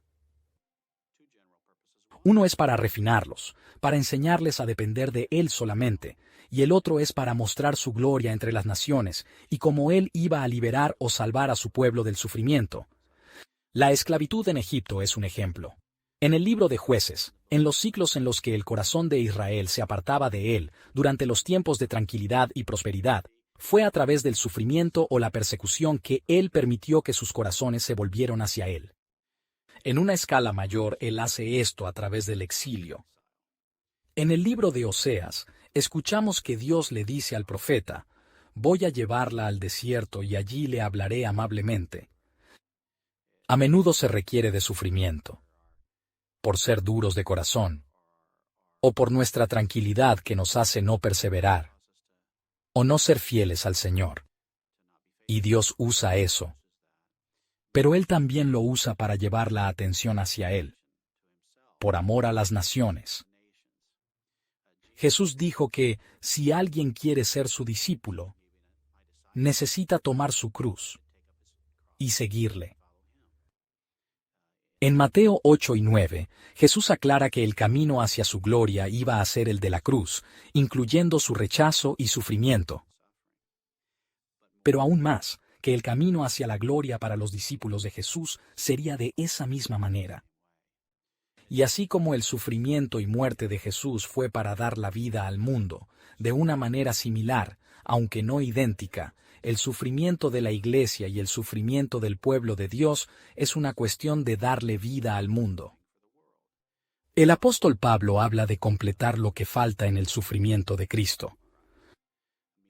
Uno es para refinarlos, para enseñarles a depender de Él solamente, y el otro es para mostrar su gloria entre las naciones, y cómo Él iba a liberar o salvar a su pueblo del sufrimiento. La esclavitud en Egipto es un ejemplo. En el libro de Jueces, en los ciclos en los que el corazón de Israel se apartaba de Él, durante los tiempos de tranquilidad y prosperidad, fue a través del sufrimiento o la persecución que Él permitió que sus corazones se volvieran hacia Él. En una escala mayor, Él hace esto a través del exilio. En el libro de Oseas, escuchamos que Dios le dice al profeta: «Voy a llevarla al desierto y allí le hablaré amablemente». A menudo se requiere de sufrimiento, por ser duros de corazón, o por nuestra tranquilidad que nos hace no perseverar, o no ser fieles al Señor. Y Dios usa eso. Pero Él también lo usa para llevar la atención hacia Él, por amor a las naciones. Jesús dijo que, si alguien quiere ser su discípulo, necesita tomar su cruz y seguirle. En Mateo 8 y 9, Jesús aclara que el camino hacia su gloria iba a ser el de la cruz, incluyendo su rechazo y sufrimiento. Pero aún más, que el camino hacia la gloria para los discípulos de Jesús sería de esa misma manera. Y así como el sufrimiento y muerte de Jesús fue para dar la vida al mundo, de una manera similar, aunque no idéntica, el sufrimiento de la Iglesia y el sufrimiento del pueblo de Dios es una cuestión de darle vida al mundo. El apóstol Pablo habla de completar lo que falta en el sufrimiento de Cristo,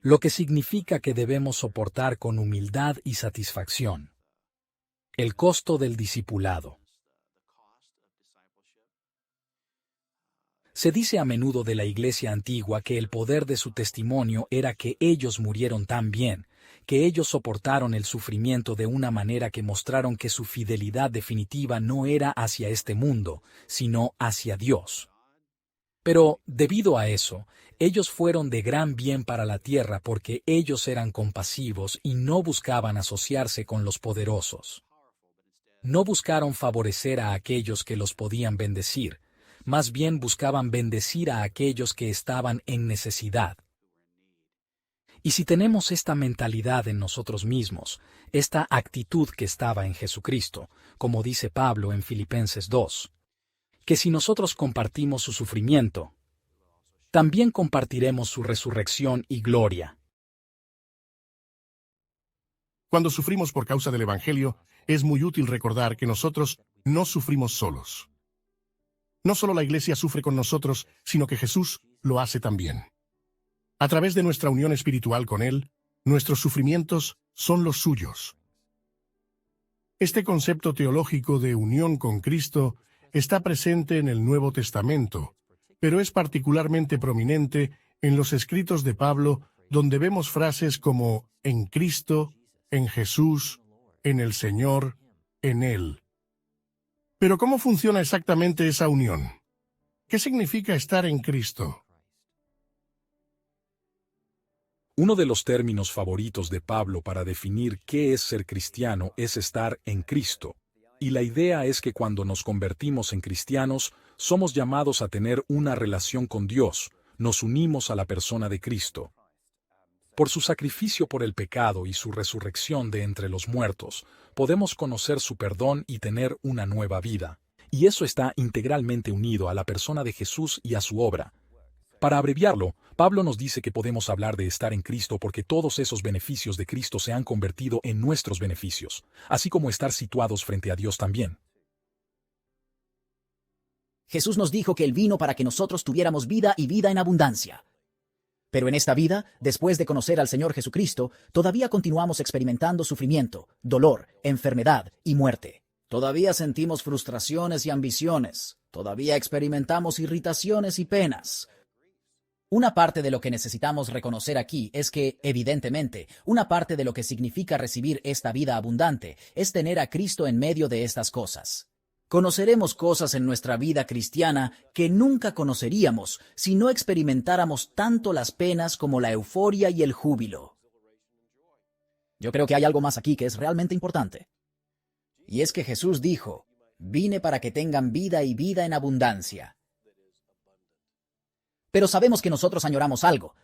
lo que significa que debemos soportar con humildad y satisfacción el costo del discipulado. Se dice a menudo de la Iglesia antigua que el poder de su testimonio era que ellos murieron tan bien, que ellos soportaron el sufrimiento de una manera que mostraron que su fidelidad definitiva no era hacia este mundo, sino hacia Dios. Pero, debido a eso, ellos fueron de gran bien para la tierra porque ellos eran compasivos y no buscaban asociarse con los poderosos. No buscaron favorecer a aquellos que los podían bendecir, más bien buscaban bendecir a aquellos que estaban en necesidad. Y si tenemos esta mentalidad en nosotros mismos, esta actitud que estaba en Jesucristo, como dice Pablo en Filipenses 2, que si nosotros compartimos su sufrimiento, también compartiremos su resurrección y gloria. Cuando sufrimos por causa del Evangelio, es muy útil recordar que nosotros no sufrimos solos. No solo la Iglesia sufre con nosotros, sino que Jesús lo hace también. A través de nuestra unión espiritual con Él, nuestros sufrimientos son los suyos. Este concepto teológico de unión con Cristo está presente en el Nuevo Testamento, pero es particularmente prominente en los escritos de Pablo, donde vemos frases como en Cristo, en Jesús, en el Señor, en Él. Pero ¿cómo funciona exactamente esa unión? ¿Qué significa estar en Cristo? Uno de los términos favoritos de Pablo para definir qué es ser cristiano es estar en Cristo. Y la idea es que cuando nos convertimos en cristianos, somos llamados a tener una relación con Dios, nos unimos a la persona de Cristo. Por su sacrificio por el pecado y su resurrección de entre los muertos, podemos conocer su perdón y tener una nueva vida. Y eso está integralmente unido a la persona de Jesús y a su obra. Para abreviarlo, Pablo nos dice que podemos hablar de estar en Cristo porque todos esos beneficios de Cristo se han convertido en nuestros beneficios, así como estar situados frente a Dios también. Jesús nos dijo que Él vino para que nosotros tuviéramos vida y vida en abundancia. Pero en esta vida, después de conocer al Señor Jesucristo, todavía continuamos experimentando sufrimiento, dolor, enfermedad y muerte. Todavía sentimos frustraciones y ambiciones. Todavía experimentamos irritaciones y penas. Una parte de lo que necesitamos reconocer aquí es que, evidentemente, una parte de lo que significa recibir esta vida abundante es tener a Cristo en medio de estas cosas. Conoceremos cosas en nuestra vida cristiana que nunca conoceríamos si no experimentáramos tanto las penas como la euforia y el júbilo. Yo creo que hay algo más aquí que es realmente importante. Y es que Jesús dijo, «Vine para que tengan vida y vida en abundancia». Pero sabemos que nosotros añoramos algo.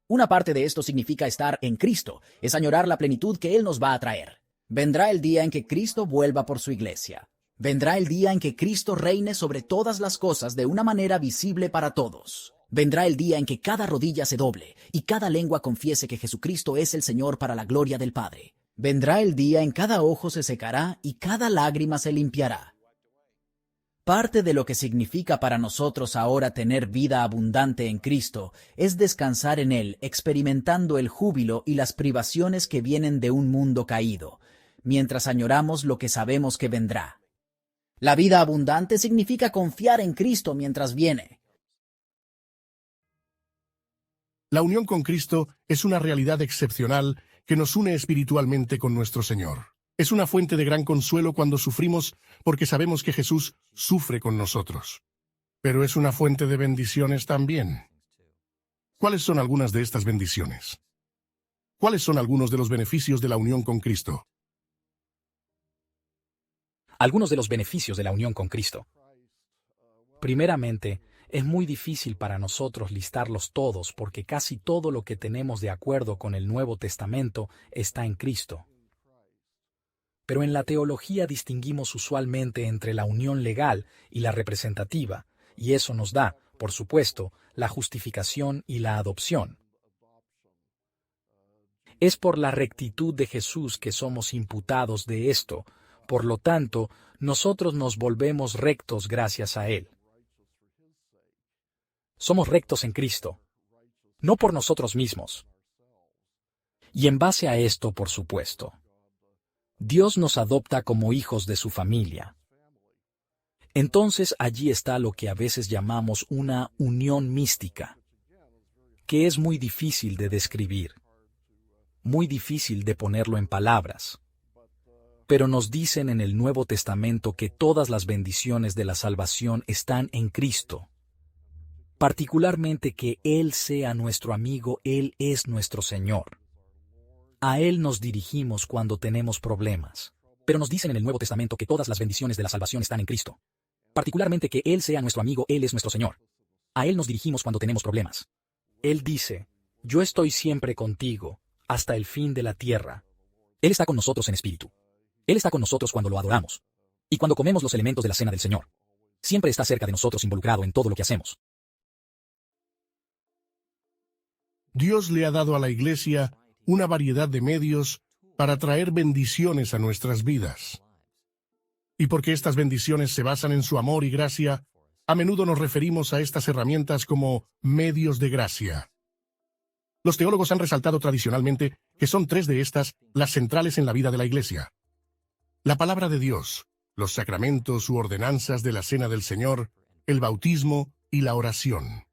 Una parte de esto significa estar en Cristo, es añorar la plenitud que Él nos va a traer. Vendrá el día en que Cristo vuelva por su iglesia. Vendrá el día en que Cristo reine sobre todas las cosas de una manera visible para todos. Vendrá el día en que cada rodilla se doble y cada lengua confiese que Jesucristo es el Señor para la gloria del Padre. Vendrá el día en que cada ojo se secará y cada lágrima se limpiará. Parte de lo que significa para nosotros ahora tener vida abundante en Cristo es descansar en Él, experimentando el júbilo y las privaciones que vienen de un mundo caído, mientras añoramos lo que sabemos que vendrá. La vida abundante significa confiar en Cristo mientras viene. La unión con Cristo es una realidad excepcional que nos une espiritualmente con nuestro Señor. Es una fuente de gran consuelo cuando sufrimos porque sabemos que Jesús sufre con nosotros. Pero es una fuente de bendiciones también. ¿Cuáles son algunas de estas bendiciones? ¿Cuáles son algunos de los beneficios de la unión con Cristo? Algunos de los beneficios de la unión con Cristo. Primeramente, es muy difícil para nosotros listarlos todos porque casi todo lo que tenemos de acuerdo con el Nuevo Testamento está en Cristo. Pero en la teología distinguimos usualmente entre la unión legal y la representativa, y eso nos da, por supuesto, la justificación y la adopción. Es por la rectitud de Jesús que somos imputados de esto. Por lo tanto, nosotros nos volvemos rectos gracias a Él. Somos rectos en Cristo, no por nosotros mismos. Y en base a esto, por supuesto, Dios nos adopta como hijos de su familia. Entonces allí está lo que a veces llamamos una unión mística, que es muy difícil de describir, muy difícil de ponerlo en palabras. Pero nos dicen en el Nuevo Testamento que todas las bendiciones de la salvación están en Cristo. Particularmente que Él sea nuestro amigo, Él es nuestro Señor. A Él nos dirigimos cuando tenemos problemas. Pero nos dicen en el Nuevo Testamento que todas las bendiciones de la salvación están en Cristo. Particularmente que Él sea nuestro amigo, Él es nuestro Señor. A Él nos dirigimos cuando tenemos problemas. Él dice, yo estoy siempre contigo, hasta el fin de la tierra. Él está con nosotros en espíritu. Él está con nosotros cuando lo adoramos. Y cuando comemos los elementos de la cena del Señor. Siempre está cerca de nosotros, involucrado en todo lo que hacemos. Dios le ha dado a la Iglesia una variedad de medios para traer bendiciones a nuestras vidas. Y porque estas bendiciones se basan en su amor y gracia, a menudo nos referimos a estas herramientas como medios de gracia. Los teólogos han resaltado tradicionalmente que son 3 de estas las centrales en la vida de la Iglesia: la palabra de Dios, los sacramentos u ordenanzas de la Cena del Señor, el bautismo y la oración.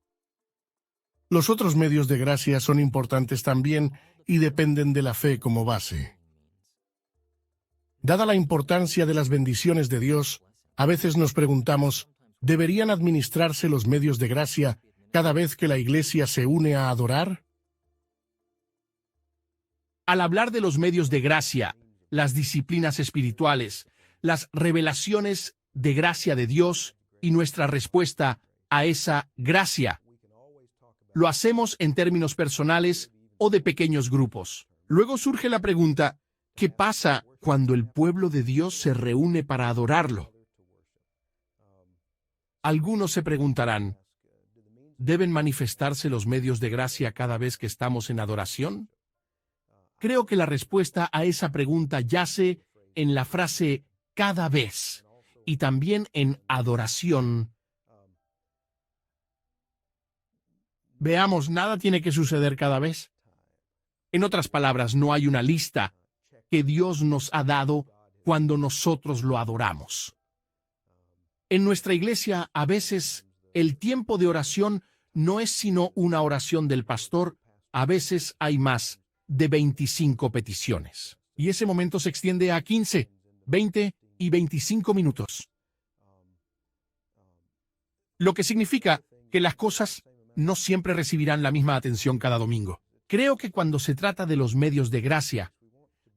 Los otros medios de gracia son importantes también y dependen de la fe como base. Dada la importancia de las bendiciones de Dios, a veces nos preguntamos, ¿deberían administrarse los medios de gracia cada vez que la Iglesia se une a adorar? Al hablar de los medios de gracia, las disciplinas espirituales, las revelaciones de gracia de Dios y nuestra respuesta a esa gracia, lo hacemos en términos personales o de pequeños grupos. Luego surge la pregunta, ¿qué pasa cuando el pueblo de Dios se reúne para adorarlo? Algunos se preguntarán, ¿deben manifestarse los medios de gracia cada vez que estamos en adoración? Creo que la respuesta a esa pregunta yace en la frase cada vez y también en adoración. Veamos, nada tiene que suceder cada vez. En otras palabras, no hay una lista que Dios nos ha dado cuando nosotros lo adoramos. En nuestra iglesia, a veces, el tiempo de oración no es sino una oración del pastor, a veces hay más de 25 peticiones. Y ese momento se extiende a 15, 20 y 25 minutos. Lo que significa que las cosas no siempre recibirán la misma atención cada domingo. Creo que cuando se trata de los medios de gracia,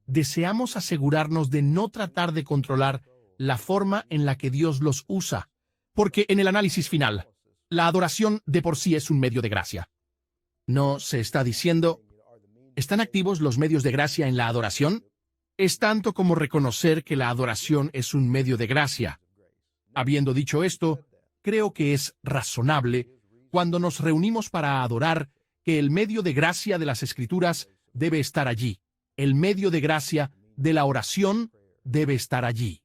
deseamos asegurarnos de no tratar de controlar la forma en la que Dios los usa, porque en el análisis final, la adoración de por sí es un medio de gracia. No se está diciendo, ¿están activos los medios de gracia en la adoración? Es tanto como reconocer que la adoración es un medio de gracia. Habiendo dicho esto, creo que es razonable, cuando nos reunimos para adorar, que el medio de gracia de las Escrituras debe estar allí. El medio de gracia de la oración debe estar allí.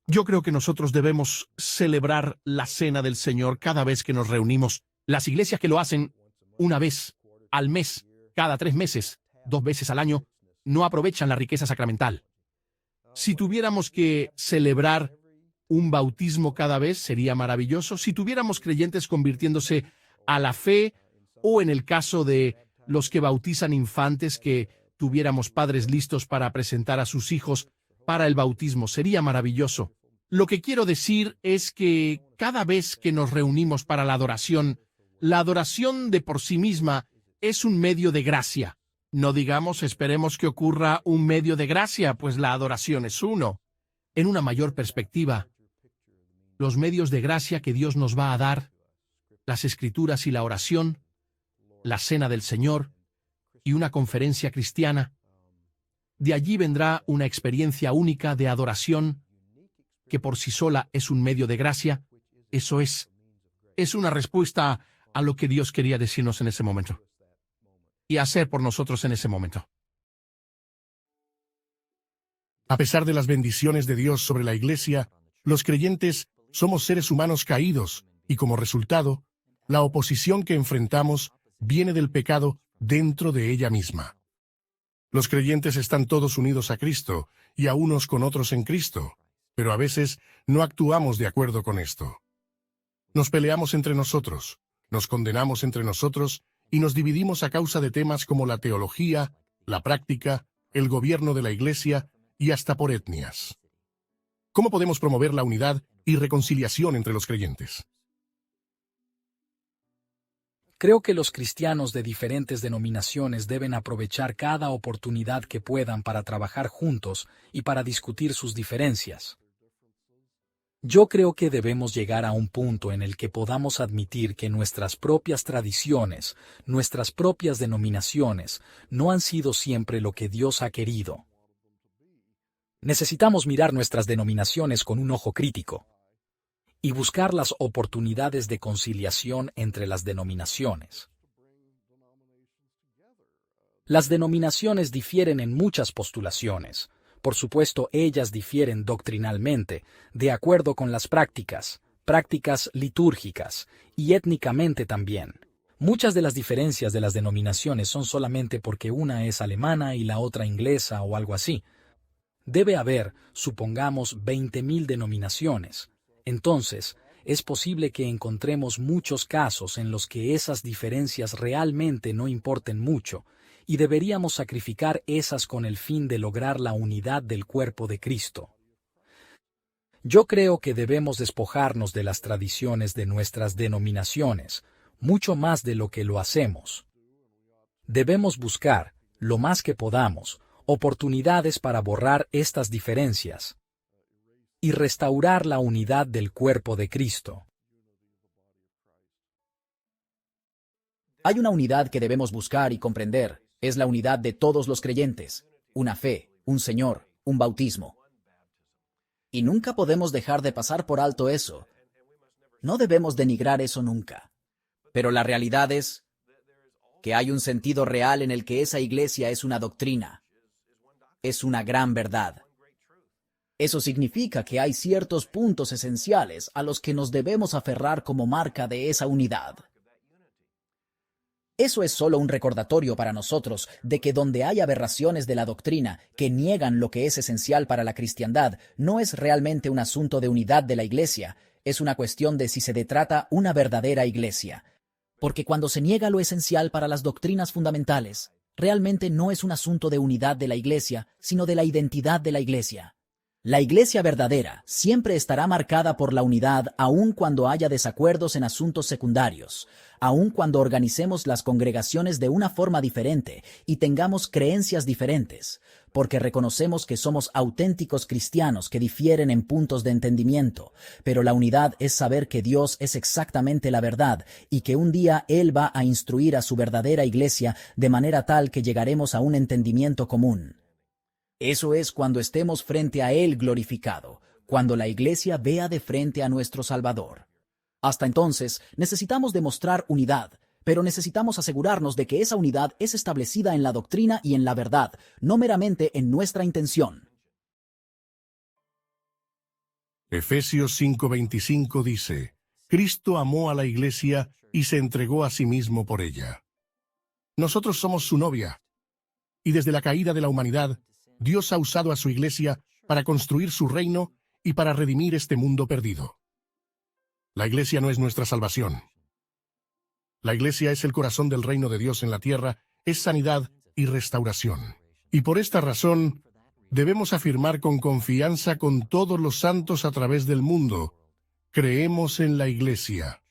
Yo creo que nosotros debemos celebrar la Cena del Señor cada vez que nos reunimos. Las iglesias que lo hacen una vez al mes, cada 3 meses, 2 veces al año, no aprovechan la riqueza sacramental. Si tuviéramos que celebrar un bautismo cada vez, sería maravilloso. Si tuviéramos creyentes convirtiéndose a la fe, o en el caso de los que bautizan infantes, que tuviéramos padres listos para presentar a sus hijos para el bautismo, sería maravilloso. Lo que quiero decir es que cada vez que nos reunimos para la adoración de por sí misma es un medio de gracia. No digamos esperemos que ocurra un medio de gracia, pues la adoración es uno. En una mayor perspectiva, los medios de gracia que Dios nos va a dar, las Escrituras y la oración, la Cena del Señor y una conferencia cristiana. De allí vendrá una experiencia única de adoración que por sí sola es un medio de gracia. Eso es una respuesta a lo que Dios quería decirnos en ese momento y hacer por nosotros en ese momento. A pesar de las bendiciones de Dios sobre la Iglesia, los creyentes somos seres humanos caídos y como resultado, la oposición que enfrentamos viene del pecado dentro de ella misma. Los creyentes están todos unidos a Cristo y a unos con otros en Cristo, pero a veces no actuamos de acuerdo con esto. Nos peleamos entre nosotros, nos condenamos entre nosotros y nos dividimos a causa de temas como la teología, la práctica, el gobierno de la Iglesia y hasta por etnias. ¿Cómo podemos promover la unidad y reconciliación entre los creyentes? Creo que los cristianos de diferentes denominaciones deben aprovechar cada oportunidad que puedan para trabajar juntos y para discutir sus diferencias. Yo creo que debemos llegar a un punto en el que podamos admitir que nuestras propias tradiciones, nuestras propias denominaciones, no han sido siempre lo que Dios ha querido. Necesitamos mirar nuestras denominaciones con un ojo crítico y buscar las oportunidades de conciliación entre las denominaciones. Las denominaciones difieren en muchas postulaciones. Por supuesto, ellas difieren doctrinalmente, de acuerdo con las prácticas litúrgicas, y étnicamente también. Muchas de las diferencias de las denominaciones son solamente porque una es alemana y la otra inglesa o algo así. Debe haber, supongamos, 20.000 denominaciones. Entonces, es posible que encontremos muchos casos en los que esas diferencias realmente no importen mucho, y deberíamos sacrificar esas con el fin de lograr la unidad del cuerpo de Cristo. Yo creo que debemos despojarnos de las tradiciones de nuestras denominaciones, mucho más de lo que lo hacemos. Debemos buscar, lo más que podamos, oportunidades para borrar estas diferencias y restaurar la unidad del cuerpo de Cristo. Hay una unidad que debemos buscar y comprender. Es la unidad de todos los creyentes, una fe, un Señor, un bautismo. Y nunca podemos dejar de pasar por alto eso. No debemos denigrar eso nunca. Pero la realidad es que hay un sentido real en el que esa iglesia es una doctrina. Es una gran verdad. Eso significa que hay ciertos puntos esenciales a los que nos debemos aferrar como marca de esa unidad. Eso es solo un recordatorio para nosotros de que donde hay aberraciones de la doctrina que niegan lo que es esencial para la cristiandad, no es realmente un asunto de unidad de la iglesia, es una cuestión de si se trata una verdadera iglesia. Porque cuando se niega lo esencial para las doctrinas fundamentales, realmente no es un asunto de unidad de la iglesia, sino de la identidad de la iglesia. La iglesia verdadera siempre estará marcada por la unidad aun cuando haya desacuerdos en asuntos secundarios, aun cuando organicemos las congregaciones de una forma diferente y tengamos creencias diferentes, porque reconocemos que somos auténticos cristianos que difieren en puntos de entendimiento, pero la unidad es saber que Dios es exactamente la verdad y que un día Él va a instruir a su verdadera iglesia de manera tal que llegaremos a un entendimiento común. Eso es cuando estemos frente a Él glorificado, cuando la iglesia vea de frente a nuestro Salvador. Hasta entonces, necesitamos demostrar unidad, pero necesitamos asegurarnos de que esa unidad es establecida en la doctrina y en la verdad, no meramente en nuestra intención. Efesios 5:25 dice, Cristo amó a la iglesia y se entregó a sí mismo por ella. Nosotros somos su novia, y desde la caída de la humanidad, Dios ha usado a su iglesia para construir su reino y para redimir este mundo perdido. La iglesia no es nuestra salvación. La iglesia es el corazón del reino de Dios en la tierra, es sanidad y restauración. Y por esta razón, debemos afirmar con confianza con todos los santos a través del mundo, creemos en la iglesia.